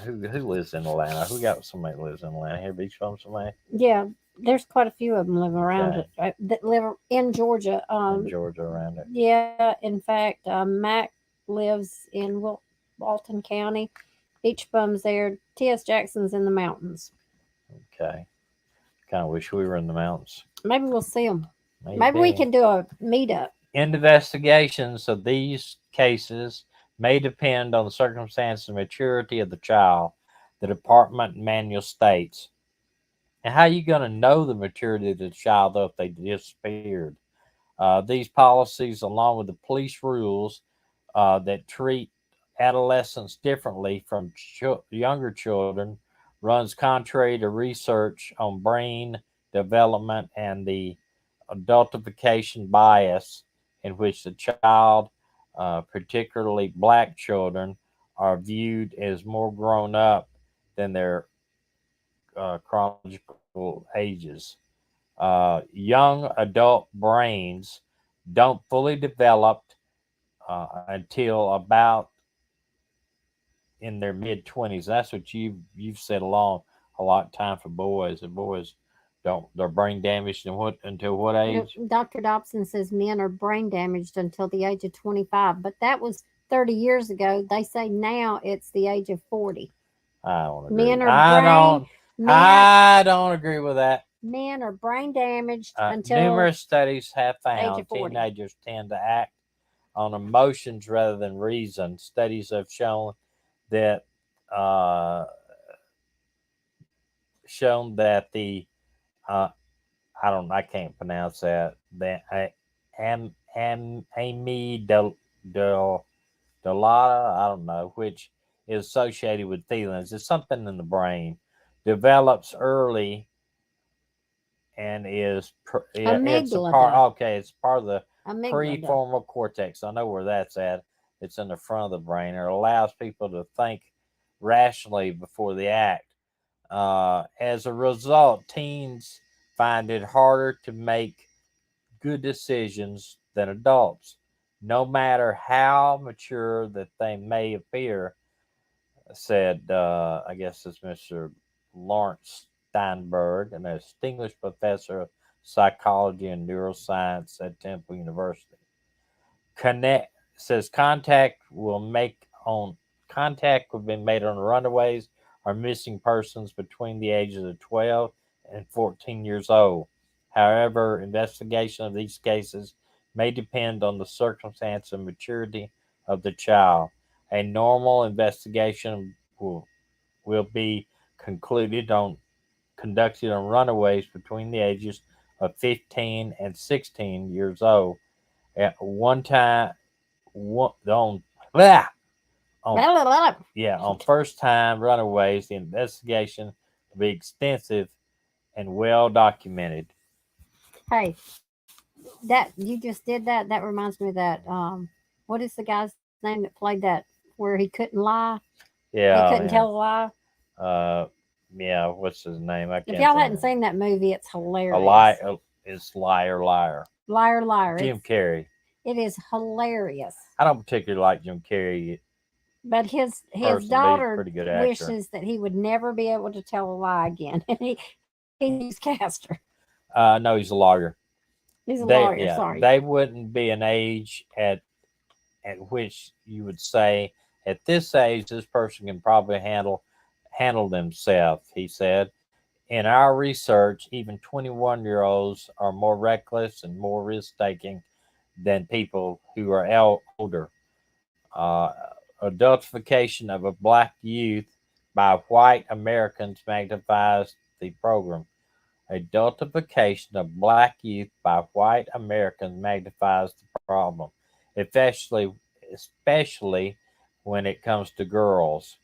Who lives in Atlanta? Who got somebody that lives in Atlanta? Here, beach from somebody yeah. There's quite a few of them live around Okay. it that live in Georgia. in Georgia around it. Yeah. In fact, Mac lives in Walton County. Beach bums there. T.S. Jackson's in the mountains. Okay. Kind of wish we were in the mountains. Maybe we'll see them. Maybe we can do a meetup. Investigations of these cases may depend on the circumstances and maturity of the child, the department manual states. And how are you going to know the maturity of the child, though, if they disappeared? These policies, along with the police rules that treat adolescents differently from younger children, runs contrary to research on brain development and the adultification bias, in which the child, particularly black children, are viewed as more grown up than their chronological ages. Young adult brains don't fully develop until about in their mid 20s. That's what you've said along a lot of time for boys. And boys don't their brain damaged until what age? Dr. Dobson says men are brain damaged until the age of 25, but that was 30 years ago. They say now it's the age of 40. I don't agree. Men are I don't agree with that. Men are brain damaged until numerous studies have found age of 40. teenagers tend to act on emotions rather than reason. Studies have that uh, shown that the I can't pronounce that, the amygdala, I don't know, which is associated with feelings. It's something in the brain, develops early, and it's a part. Okay, it's part of the prefrontal cortex. I know where that's at. It's in the front of the brain. It allows people to think rationally before they act. As a result, teens find it harder to make good decisions than adults. No matter how mature that they may appear, said, I guess it's Mr. Lawrence Steinberg, an distinguished professor of psychology and neuroscience at Temple University. Connect says contact will be made on runaways or missing persons between the ages of 12 and 14 years old. However, investigation of these cases may depend on the circumstance and maturity of the child. A normal investigation will be concluded on conducted on runaways between the ages of 15 and 16 years old. At one time, on blah, on on first time runaways, the investigation will be extensive and well documented. Hey, that you just did that. That reminds me of that. What is the guy's name that played that where he couldn't lie? He couldn't Yeah, tell a lie. uh, yeah. What's his name? I If can't y'all think. hadn't seen that movie, it's A lie hilarious. is liar, liar. Liar, liar. Jim Carrey. It is hilarious. I don't particularly like Jim Carrey. But his Person, but he's a daughter pretty good actor. wishes that he would never be able to tell a lie again, and he's caster. No, he's a lawyer. He's a lawyer. Yeah, Sorry. they wouldn't be an age at which you would say at this age this person can probably handle themselves. He said, in our research, even 21-year-olds are more reckless and more risk taking than people who are older. Uh, Adultification of a black youth by white Americans magnifies the program. Adultification of black youth by white Americans magnifies the problem, especially when it comes to girls.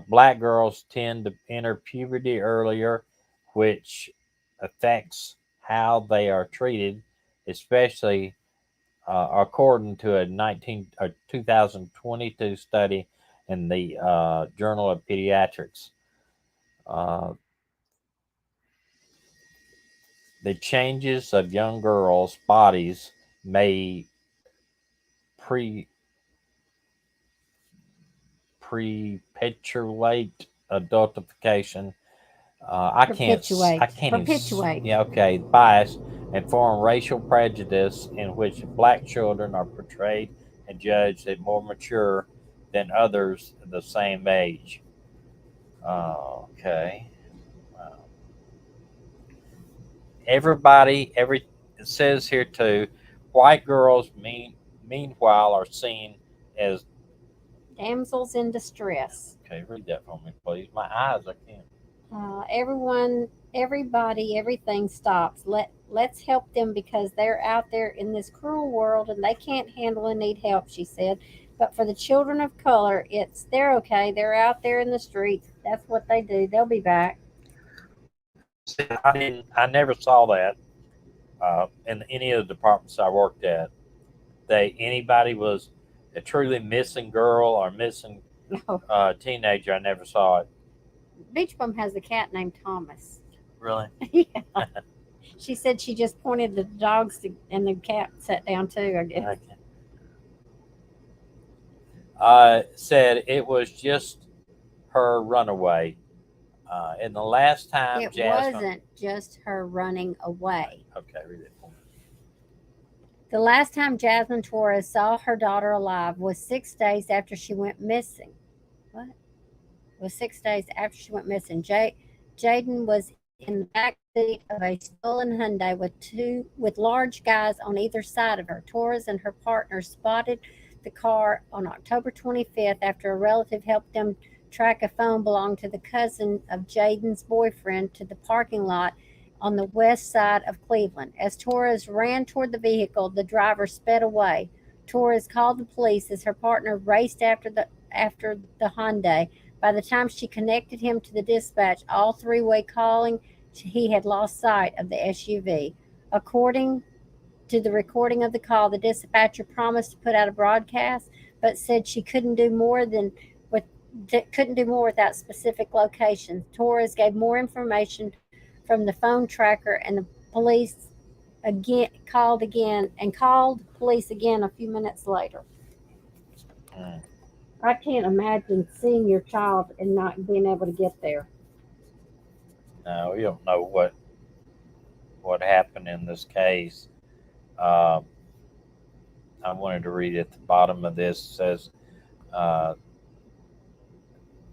Black girls tend to enter puberty earlier, which affects how they are treated, especially according to a 2022 study in the Journal of Pediatrics. Uh, the changes of young girls' bodies may pre perpetuate adultification. I can't Perpetuate. yeah, okay, bias and form racial prejudice in which black children are portrayed and judged as more mature than others the same age. Okay. Uh, every it says here too, white girls meanwhile are seen as Damsels in distress. okay. Read that for me, please. My eyes, I can't. Everyone, everybody, everything stops. Let's help them because they're out there in this cruel world and they can't handle and need help. She said. But for the children of color, they're okay. They're out there in the streets. That's what they do. They'll be back. See, I never saw that in any of the departments I worked at. Anybody was a truly missing girl or missing No, teenager. I never saw it. Beach Bum has a cat named Thomas. Really? Yeah. She said she just pointed the dogs and the cat sat down too, I guess. Okay. Said it was just her runaway. And the last time It Jasmine. wasn't just her running away. Okay, read it for me. The last time Jasmine Torres saw her daughter alive was 6 days after she went missing. What? It was 6 days after she went missing. Jaden was in the back seat of a stolen Hyundai with large guys on either side of her. Torres and her partner spotted the car on October 25th after a relative helped them track a phone belonging to the cousin of Jaden's boyfriend to the parking lot on the west side of Cleveland. As Torres ran toward the vehicle, the driver sped away. Torres called the police as her partner raced after the Hyundai. By the time she connected him to the dispatch, all three-way calling, he had lost sight of the SUV. According to the recording of the call, the dispatcher promised to put out a broadcast, but said she couldn't do more without specific locations. Torres gave more information from the phone tracker, and the police called police again a few minutes later. Mm. I can't imagine seeing your child and not being able to get there. No, we don't know what happened in this case. Uh, I wanted to read at the bottom of this. It says, uh,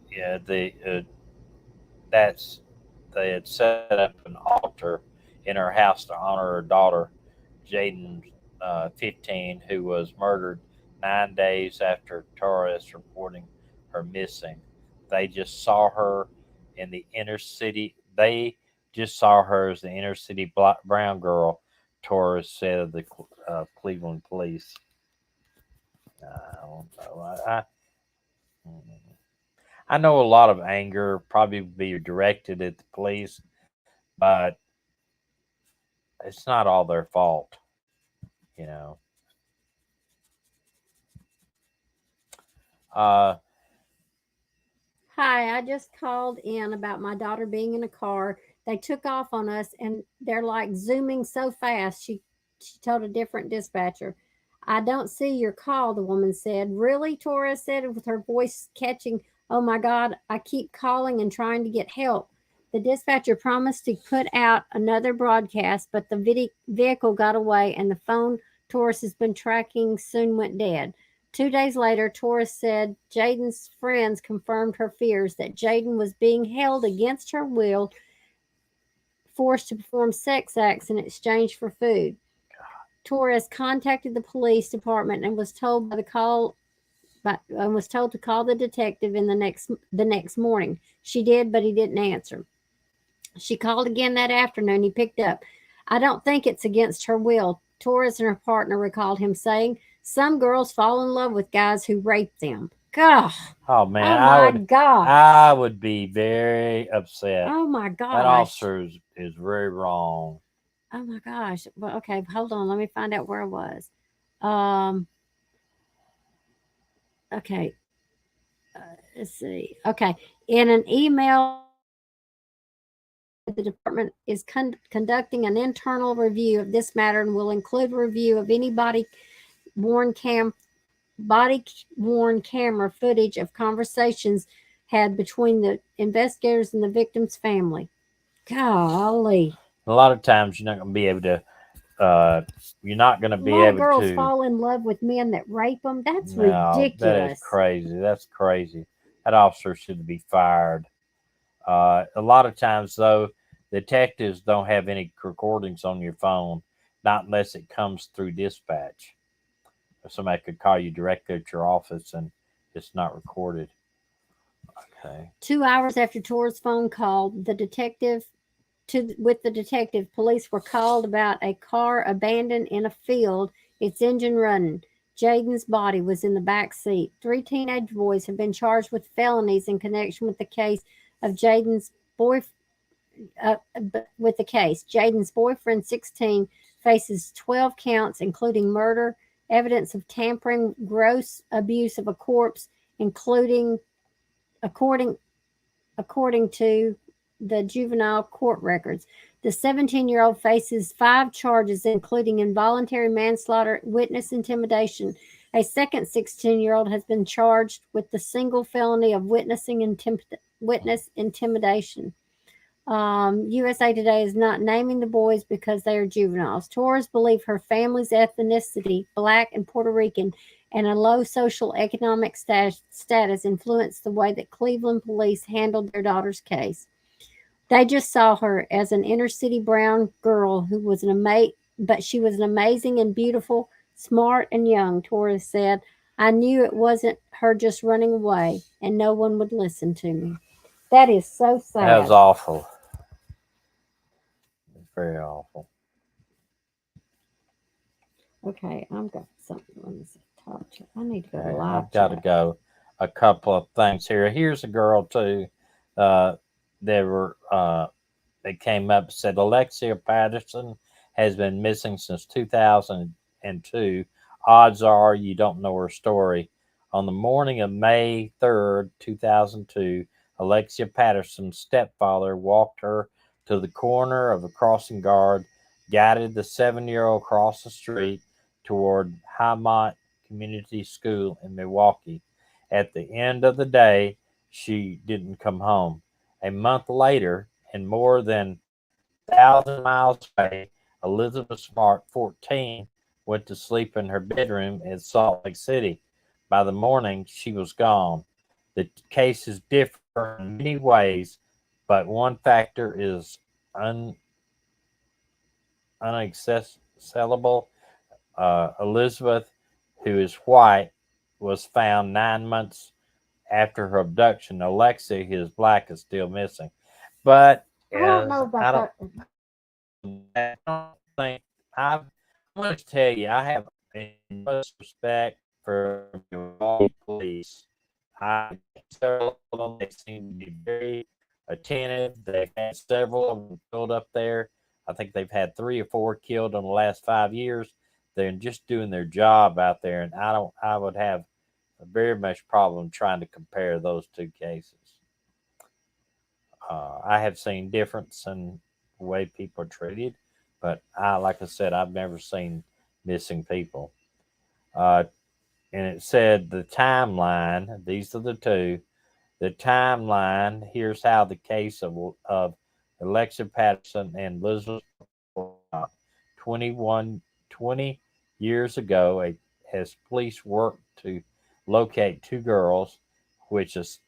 yeah, that's they had set up an altar in her house to honor her daughter, Jaden, 15, who was murdered 9 days after Torres reporting her missing. They just saw her in the inner city. They just saw her as the inner city brown girl, Torres said of the Cleveland police. I don't know. I know a lot of anger probably be directed at the police, but it's not all their fault, you know. Uh, Hi, I just called in about my daughter being in a car. They took off on us and they're like zooming so fast. She told a different dispatcher. I don't see your call, the woman said. Really? Torres said with her voice catching. Oh my God, I keep calling and trying to get help. The dispatcher promised to put out another broadcast, but the vehicle got away and the phone Torres has been tracking soon went dead. 2 days later, Torres said Jaden's friends confirmed her fears that Jaden was being held against her will, forced to perform sex acts in exchange for food. Torres contacted the police department and was told to call the detective in the next morning. She did, but he didn't answer. She called again that afternoon. He picked up. I don't think it's against her will. Torres and her partner recalled him saying, some girls fall in love with guys who rape them. Gosh. oh man, Oh my gosh. I would be very upset. Oh my That gosh. officer is very wrong. Oh my gosh. Well, okay, hold on. Let me find out where I was. Um, okay. Let's see. Okay. In an email, the department is conducting an internal review of this matter and will include a review of any worn body worn camera footage of conversations had between the investigators and the victim's family. Golly. A lot of times you're not going to be able to. You're not going to A be lot of able girls to. fall in love with men that rape them. That's No, that is ridiculous. crazy. That's crazy. That officer should be fired. A lot of times, though, detectives don't have any recordings on your phone, not unless it comes through dispatch. Or somebody could call you directly at your office and it's not recorded. Okay. 2 hours after Tor's phone call, with the detective, police were called about a car abandoned in a field, its engine running. Jaden's body was in the back seat. 3 teenage boys have been charged with felonies in connection with the case of Jaden's boy. With the case, Jaden's boyfriend, 16, faces 12 counts, including murder, evidence of tampering, gross abuse of a corpse, including according according to the juvenile court records. The 17-year-old faces 5 charges, including involuntary manslaughter, witness intimidation. A second 16-year-old has been charged with the single felony of witness intimidation. USA Today is not naming the boys because they are juveniles. Torres believe her family's ethnicity, black and Puerto Rican, and a low social economic status influenced the way that Cleveland police handled their daughter's case. They just saw her as an inner city brown girl who was but she was an amazing and beautiful, smart and young, Torres said. I knew it wasn't her just running away and no one would listen to me. That is so sad. That was awful. It's very awful. Okay, I've got something. Let me see. Talk to. I need to go to Okay, live I've got to chat. go. A couple of things here. Here's a girl too. Uh, they were. They came up and said Alexia Patterson has been missing since 2002. Odds are you don't know her story. On the morning of May 3rd, 2002, Alexia Patterson's stepfather walked her to the corner of a crossing guard guided the 7-year-old across the street toward Highmont Community School in Milwaukee. At the end of the day, she didn't come home. A month later, and more than 1,000 miles away, Elizabeth Smart, 14, went to sleep in her bedroom in Salt Lake City. By the morning, she was gone. The cases differ in many ways, but one factor is un, unacceptable. Elizabeth, who is white, was found 9 months after her abduction. Alexei, who is black, is still missing. But I don't know I about don't, that. I don't think I'm going to tell you, I have much respect for Milwaukee police. I several of them, they seem to be very attentive. They've had several of them killed up there. I think they've had 3 or 4 killed in the last 5 years. They're just doing their job out there, and I would have a very much problem trying to compare those two cases. I have seen difference in the way people are treated, but like I said, I've never seen missing people. Uh, and it said the timeline. These are the two. The timeline. Here's how the case of Alexa Patterson and Elizabeth 21 20 years ago, as police worked to locate two girls, which is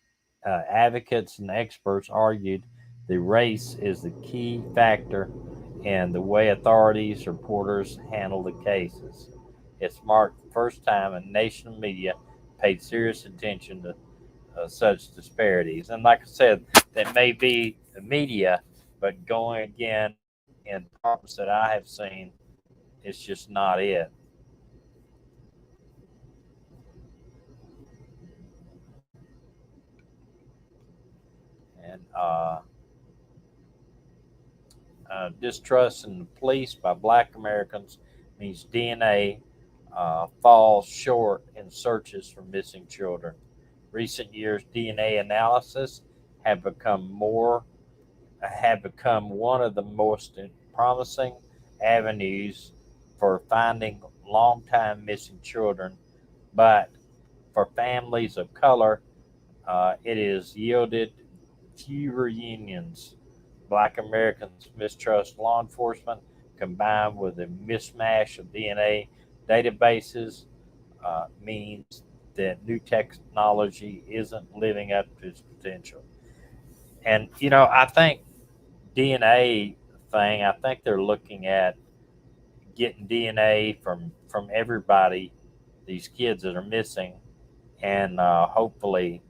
advocates and experts argued the race is the key factor in the way authorities reporters handle the cases. It's marked the first time a nation media paid serious attention to such disparities. And like I said, that may be the media, but going again in departments that I have seen, it's just not it. And distrust in the police by black Americans means DNA falls short in searches for missing children. Recent years, DNA analysis have become more have become one of the most promising avenues for finding long-time missing children, but for families of color, it has yielded fewer unions. Black Americans mistrust law enforcement combined with a mismatch of DNA databases means that new technology isn't living up to its potential. And, I think DNA thing, I think they're looking at getting DNA from everybody, these kids that are missing, and hopefully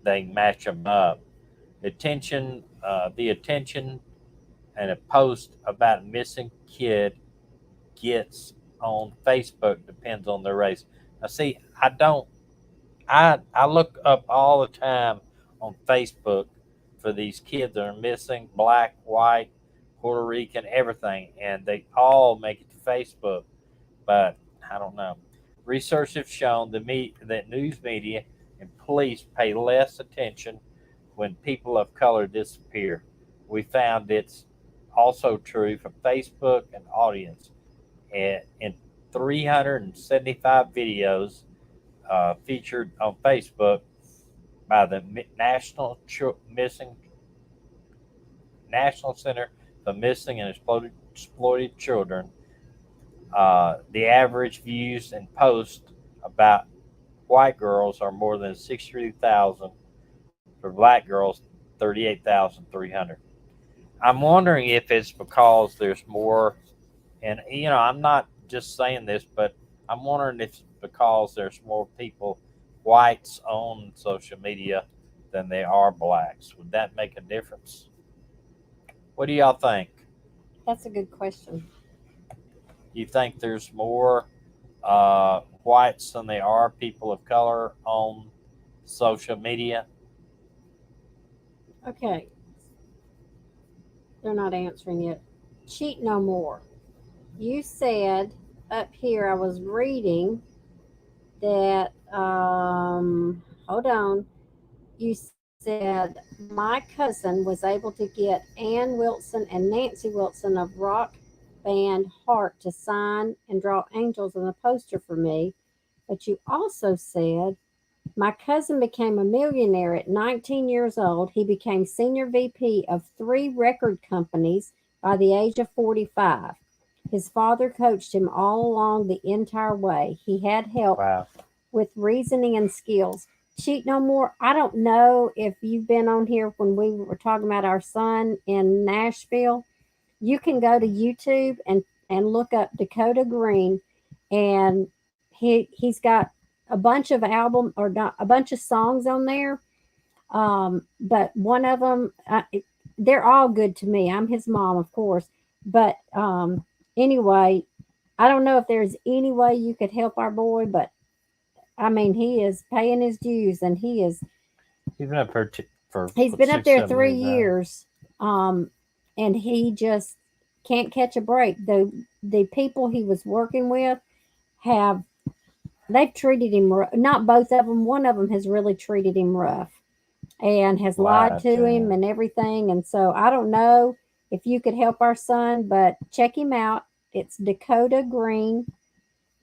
they match them up. The attention and a post about a missing kid gets on Facebook depends on their race. Now, see, I don't. I look up all the time on Facebook for these kids that are missing, black, white, Puerto Rican, everything, and they all make it to Facebook. But I don't know. Research have shown that news media and police pay less attention when people of color disappear. We found it's also true for Facebook and audience. And in 375 videos featured on Facebook by the Missing National Center for Missing and Exploited Children, the average views and posts about white girls are more than 63,000. For black girls, 38,300. I'm wondering if it's because there's more, and I'm not just saying this, but I'm wondering if it's because there's more people, whites, on social media than they are blacks. Would that make a difference? What do y'all think? That's a good question. Do you think there's more whites than they are people of color on social media? Okay, they're not answering yet. Cheat no more. You said up here, I was reading that, hold on. You said said, my cousin was able to get Ann Wilson and Nancy Wilson of rock band Heart to sign and draw angels on a poster for me. But you also said, my cousin became a millionaire at 19 years old. He became senior VP of 3 record companies by the age of 45. His father coached him all along the entire way. He had help Wow. with reasoning and skills. Cheat no more. I don't know if you've been on here when we were talking about our son in Nashville. You can go to YouTube and look up Dakota Green, and he's got a bunch of album or not, a bunch of songs on there. But one of them, they're all good to me. I'm his mom, of course. But anyway, I don't know if there's any way you could help our boy, but I mean, he is paying his dues, and he's been up for he's been up there 3 years. years, and he just can't catch a break. The people he was working with have they've treated him not both of them. One of them has really treated him rough and has lied to him and everything. And so I don't know if you could help our son, but check him out. It's Dakota Green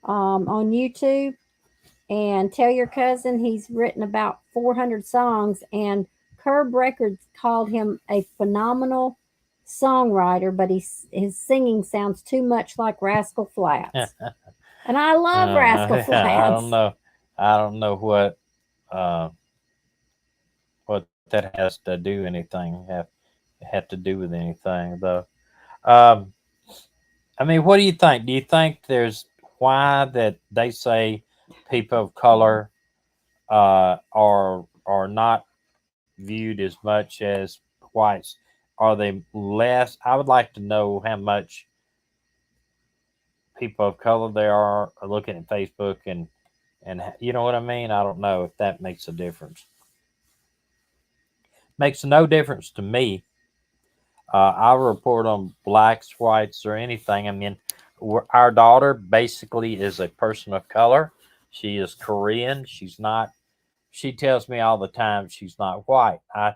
on YouTube. And tell your cousin he's written about 400 songs, and Curb Records called him a phenomenal songwriter, but his singing sounds too much like Rascal Flatts. And I love Rascal Flatts. I don't know what that has to do anything have to do with anything though. I mean, what do you think? Do you think there's why that they say people of color are not viewed as much as whites? Are they less? I would like to know how much people of color there are looking at Facebook and you know what I mean. I don't know if that makes a difference. Makes no difference to me. I report on blacks, whites, or anything. I mean, our daughter basically is a person of color. She is Korean. She's not. She tells me all the time she's not white. I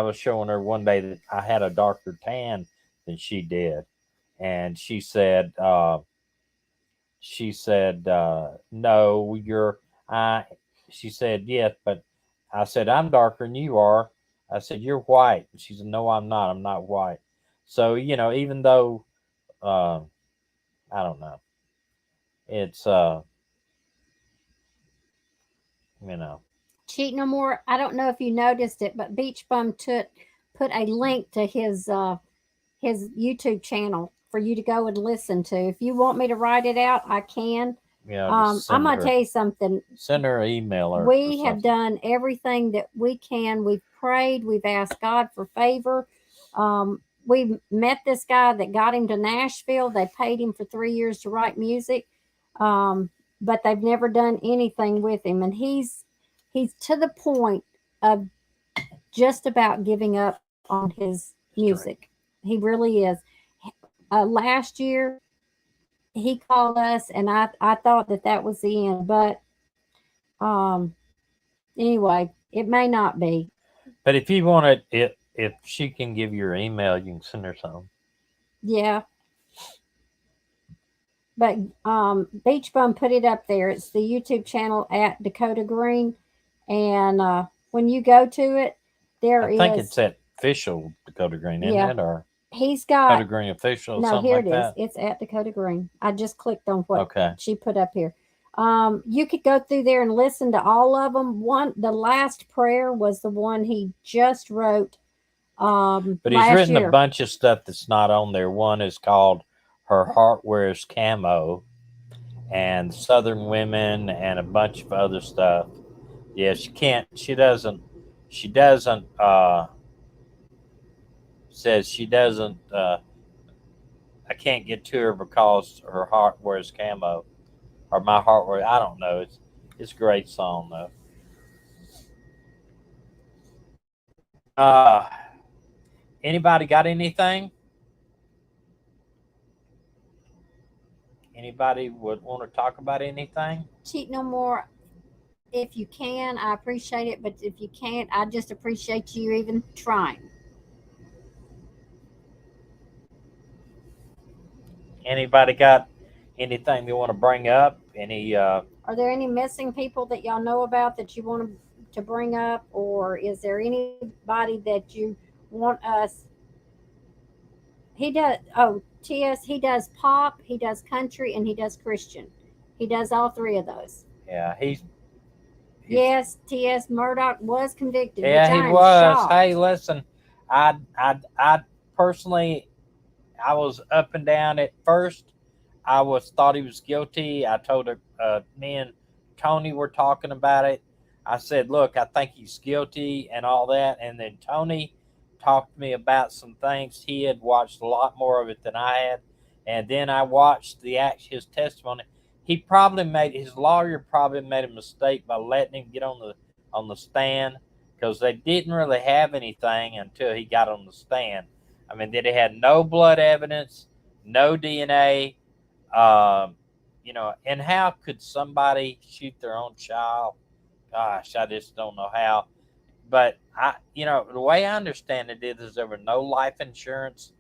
was showing her one day that I had a darker tan than she did, and no, you're I. She said yes, but I said I'm darker than you are. I said you're white. She said no, I'm not. I'm not white. So even though uh, I don't know, it's you know Cheat no more. I don't know if you noticed it, but Beach Bum put a link to his YouTube channel for you to go and listen to. If you want me to write it out, I can. just I'm going to her tell you something. send her an email or We have something. done everything that we can. We've prayed. We've asked God for favor. We met this guy that got him to Nashville. They paid him for 3 years to write music, but they've never done anything with him. And he's to the point of just about giving up on his music. He really is. Last year, he called us, and I thought that was the end. But anyway, it may not be. But if you want it, if she can give you your email, you can send her some. Yeah. But Beach Bum put it up there. It's the YouTube channel at Dakota Green. And when you go to it, I think it's at official Dakota Green, isn't it? Or he's got Dakota Green official. No, something here like it is. that? It's at Dakota Green. I just clicked on what she put up here. You could go through there and listen to all of them. The last prayer was the one he just wrote. But he's written a bunch of stuff that's not on there. One is called "Her Heart Wears Camo," and Southern Women, and a bunch of other stuff. Yeah, she can't. She doesn't. She doesn't. Says she doesn't. I can't get to her because her heart wears camo, or my heart wears. I don't know. It's a great song though. Uh, Anybody got anything? Anybody would want to talk about anything? Cheat no more. if you can, I appreciate it. But if you can't, I just appreciate you even trying. Anybody got anything they want to bring up? Any? Are there any missing people that y'all know about that you want to bring up, or is there anybody that you want us? He does. Oh, TS. He does pop. He does country, and he does Christian. He does all three of those. Yeah, he's Yes, T.S. Murdoch was convicted, which yeah, he I am was. Hey, shocked. listen, I personally, I was up and down at first. I was thought he was guilty. I told her, me and Tony were talking about it. I said, look, I think he's guilty and all that. And then Tony talked to me about some things. He had watched a lot more of it than I had. And then I watched his testimony. He probably made his lawyer probably made a mistake by letting him get on the stand, because they didn't really have anything until he got on the stand. I mean, they had no blood evidence, no DNA. You know, and how could somebody shoot their own child? Gosh, I just don't know how. But the way I understand it is there was no life insurance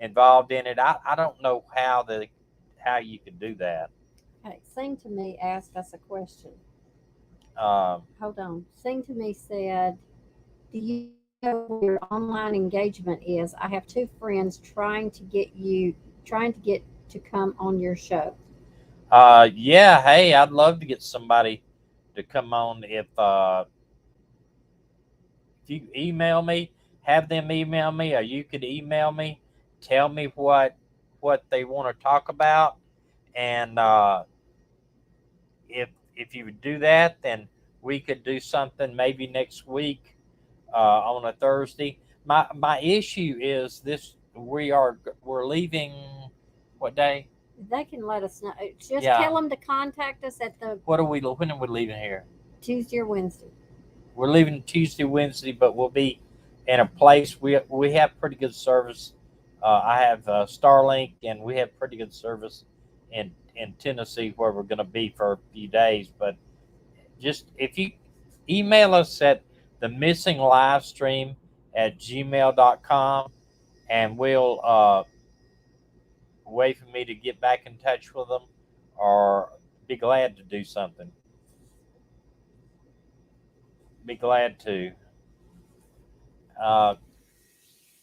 involved in it. I don't know how you could do that. Hey, Sing to Me asked us a question. Um, Hold on. Sing to Me said, "Do you know where your online engagement is? I have two friends trying to get to come on your show." yeah, hey, I'd love to get somebody to come on if you email me, have them email me, or you could email me, tell me what they want to talk about, and if you would do that, then we could do something maybe next week on a Thursday. My issue is this: we're leaving. What day? They can let us know. Just Yeah. tell them to contact us at the What are we? When are we leaving here? Tuesday or Wednesday. We're leaving Tuesday, Wednesday, but we'll be in a place we have pretty good service. I have Starlink, and we have pretty good service in Tennessee where we're going to be for a few days. But just if you email us at the missing live stream at gmail.com, and we'll wait for me to get back in touch with them, or be glad to do something. Be glad to. Uh,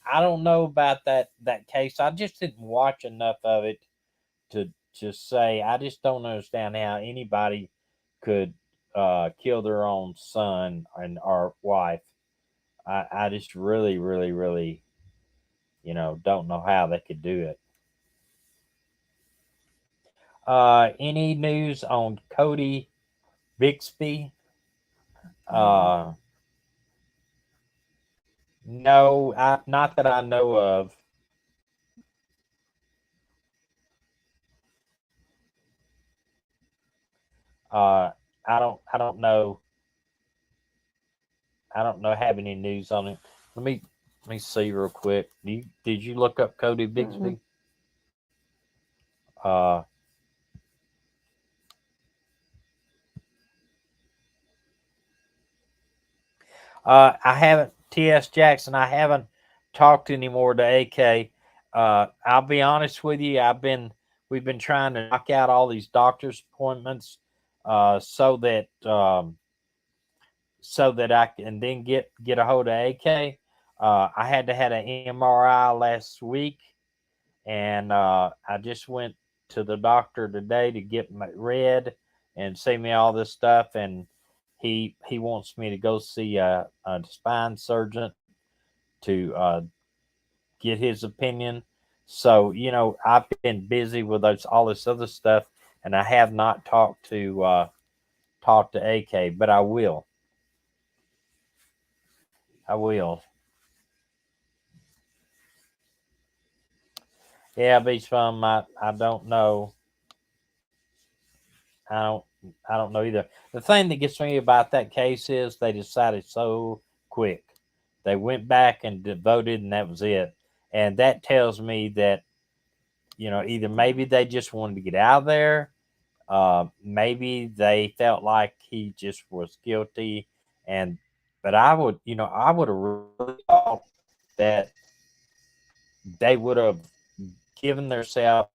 I don't know about that case. I just didn't watch enough of it to just say. I just don't understand how anybody could kill their own son and or wife. I just really, really, really, don't know how they could do it. Any news on Cody Bixby? Uh, no, not that I know of. Uh, I don't know. I don't know have any news on it. Let me see real quick. Did you look up Cody Mm-mm. Bixby? Uh, I haven't T.S. Jackson. I haven't talked anymore to AK. I'll be honest with you. We've been trying to knock out all these doctor's appointments, so that I can then get a hold of AK. I had to had an MRI last week, and I just went to the doctor today to get my read and see me all this stuff, and he wants me to go see a spine surgeon to get his opinion. So I've been busy with all this other stuff, and I have not talked to AK, but I will. I will. Yeah, Beach Bum. I don't know. I don't I don't know either. The thing that gets me about that case is they decided so quick. They went back and voted, and that was it. And that tells me that either maybe they just wanted to get out of there, Maybe they felt like he just was guilty, and but I would, I would have really thought that they would have given themselves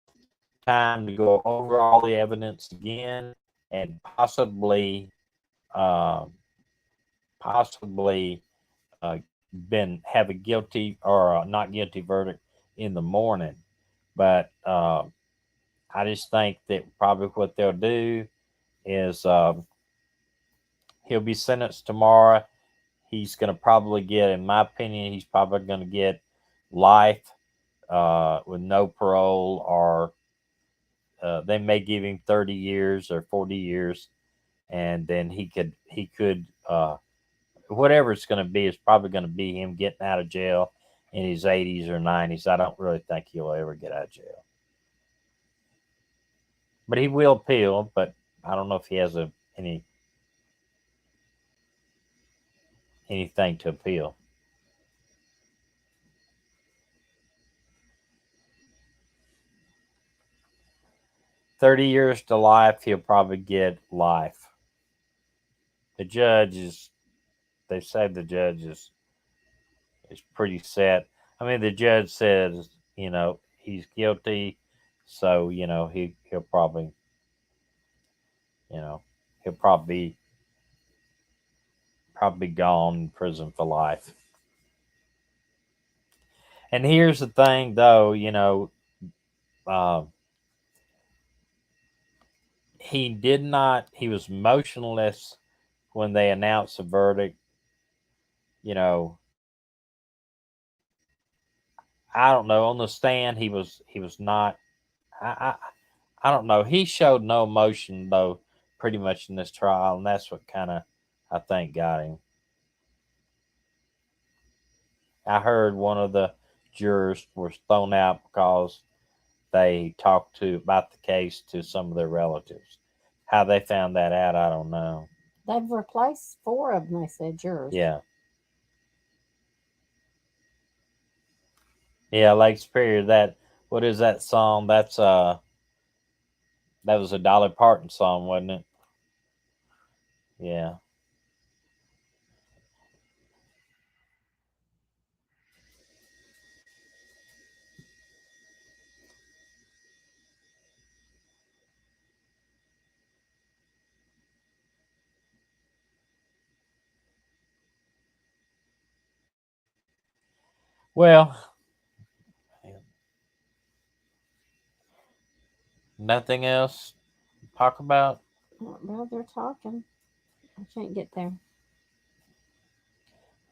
time to go over all the evidence again and uh, possibly uh, been have a guilty or a not guilty verdict in the morning. But I just think that probably what they'll do is he'll be sentenced tomorrow. He's going to probably get, in my opinion, he's probably going to get life with no parole, or they may give him 30 years or 40 years, and then he could whatever it's going to be, is probably going to be him getting out of jail in his 80s or 90s. I don't really think he'll ever get out of jail, but he will appeal. But I don't know if he has anything to appeal. 30 years to life, he'll probably get life. The judge is, they say the judge is pretty set. I mean, the judge says, he's guilty, so he'll probably, you know he'll probably be gone in prison for life. And here's the thing, though, uh, he did not. He was motionless when they announced the verdict. You know, I don't know. On the stand, he was not. I I don't know. He showed no emotion though, pretty much in this trial, and that's what kind of I think got him. I heard one of the jurors was thrown out because they talked to about the case to some of their relatives. How they found that out, I don't know. They've replaced 4 of them, they said, jurors. Yeah, yeah, Lake Superior. That what is that song? That was a Dolly Parton song, wasn't it? Yeah. Well, nothing else to talk about. Well, they're talking. I can't get there.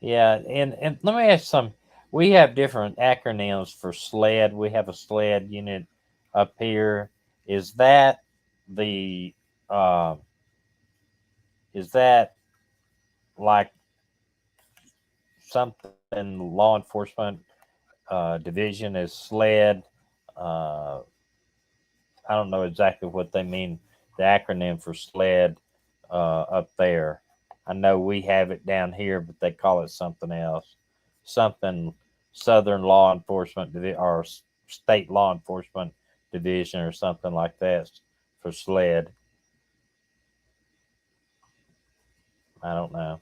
Yeah, and let me ask some. We have different acronyms for SLED. We have a SLED unit up here. Is that the uh, is that like something law enforcement division is SLED? Uh, I don't know exactly what they mean. The acronym for SLED up there. I know we have it down here, but they call it something else. Something Southern Law Enforcement or State Law Enforcement Division or something like that for SLED. I don't know.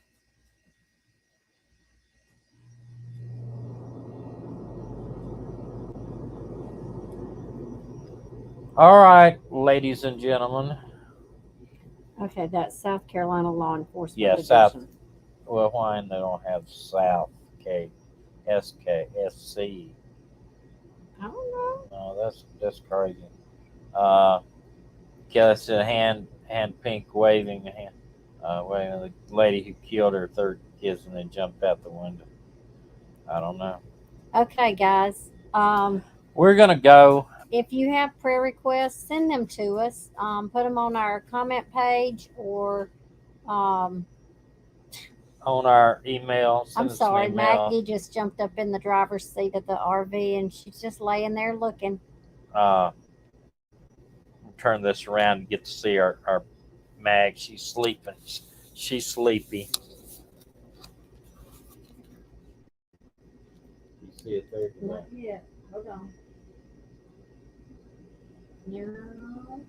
All right, ladies and gentlemen. Okay, that's South Carolina Law Enforcement Yeah, South. Division. Well, why they don't have South K S K S C? I don't know. No, that's crazy. Uh, That's a hand pink waving hand, waving the lady who killed her third kids and then jumped out the window. I don't know. Okay, guys. We're gonna go If you have prayer requests, send them to us. Put them on our comment page, or um, on our email. I'm Send us an sorry, email. Maggie just jumped up in the driver's seat of the RV and she's just laying there looking. Uh, Turn this around and get to see our Mag. She's sleeping. She's sleepy. You see it there? Not yet. Hold on. No.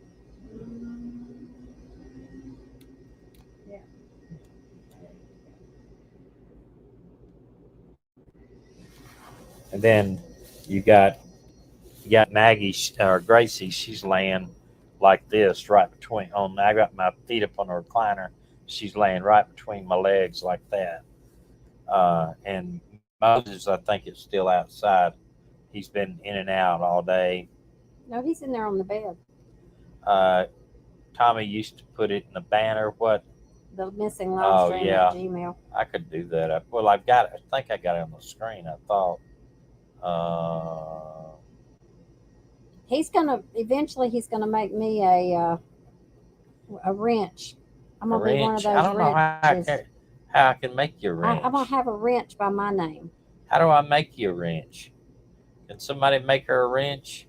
Yeah. And then you got Maggie or Gracie. She's laying like this right between. I got my feet up on the recliner. She's laying right between my legs like that. And Moses, I think, is still outside. He's been in and out all day. No, he's in there on the bed. Uh, Tommy used to put it in the banner. What? The missing live stream at Gmail. I could do that. Well, I've got it. I think I got it on the screen. I thought. He's gonna make me a wrench. I'm gonna be one of those I don't know how I can make you a wrench. I'm gonna have a wrench by my name. How do I make you a wrench? Can somebody make her a wrench?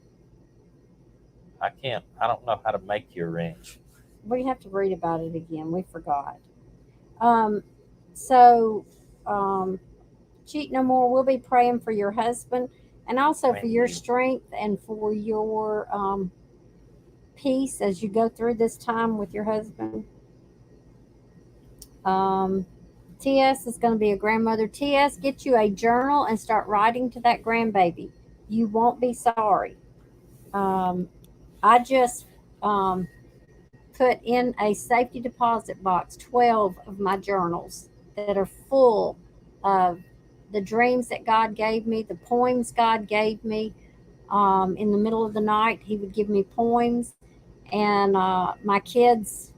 I can't. I don't know how to make you a wrench. We have to read about it again. We forgot. So, cheat no more. We'll be praying for your husband and also for your strength and for your peace as you go through this time with your husband. TS is going to be a grandmother. TS, get you a journal and start writing to that grandbaby. You won't be sorry. I just put in a safety deposit box 12 of my journals that are full of the dreams that God gave me, the poems God gave me. In the middle of the night, He would give me poems, and my kids,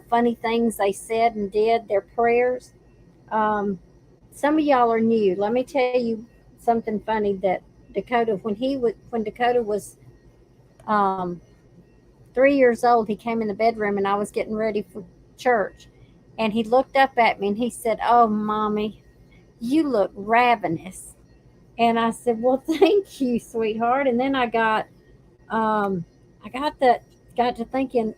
funny things they said and did, their prayers. Some of y'all are new. Let me tell you something funny that Dakota, when Dakota was 3 years old, he came in the bedroom and I was getting ready for church. And he looked up at me and he said, "Oh, Mommy, you look ravenous." And I said, "Well, thank you, sweetheart." And then I got to thinking,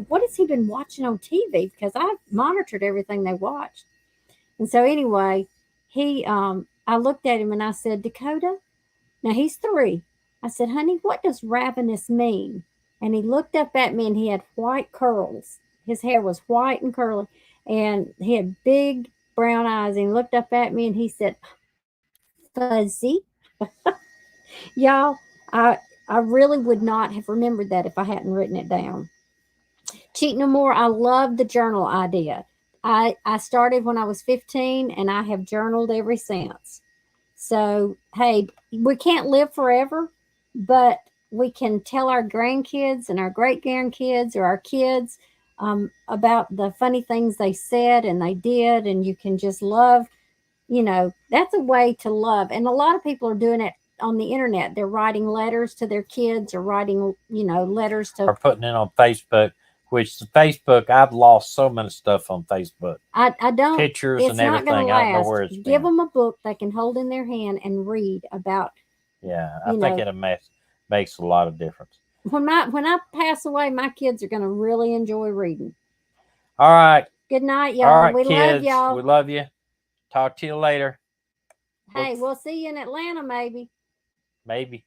what has he been watching on TV? Because I monitored everything they watched. And so anyway, I looked at him and I said, "Dakota," now he's 3. I said, "Honey, what does ravenous mean?" And he looked up at me and he had white curls. His hair was white and curly and he had big brown eyes. And he looked up at me and he said, "Fuzzy." Y'all, I really would not have remembered that if I hadn't written it down. Cheat no more. I love the journal idea. I started when I was 15 and I have journaled ever since. So, hey, we can't live forever, but we can tell our grandkids and our great grandkids or our kids about the funny things they said and they did. And you can just love, that's a way to love. And a lot of people are doing it on the internet. They're writing letters to their kids or writing, letters to. Or putting it on Facebook. Which the Facebook, I've lost so many stuff on Facebook. I don't. Pictures and everything. I don't know where it's Give them a book they can hold in their hand and read about. Yeah, I think it makes a lot of difference. When I pass away, my kids are going to really enjoy reading. All right. Good night, y'all. All right, we kids, love y'all. We love you. Talk to you later. Hey, we'll see you in Atlanta, maybe. Maybe.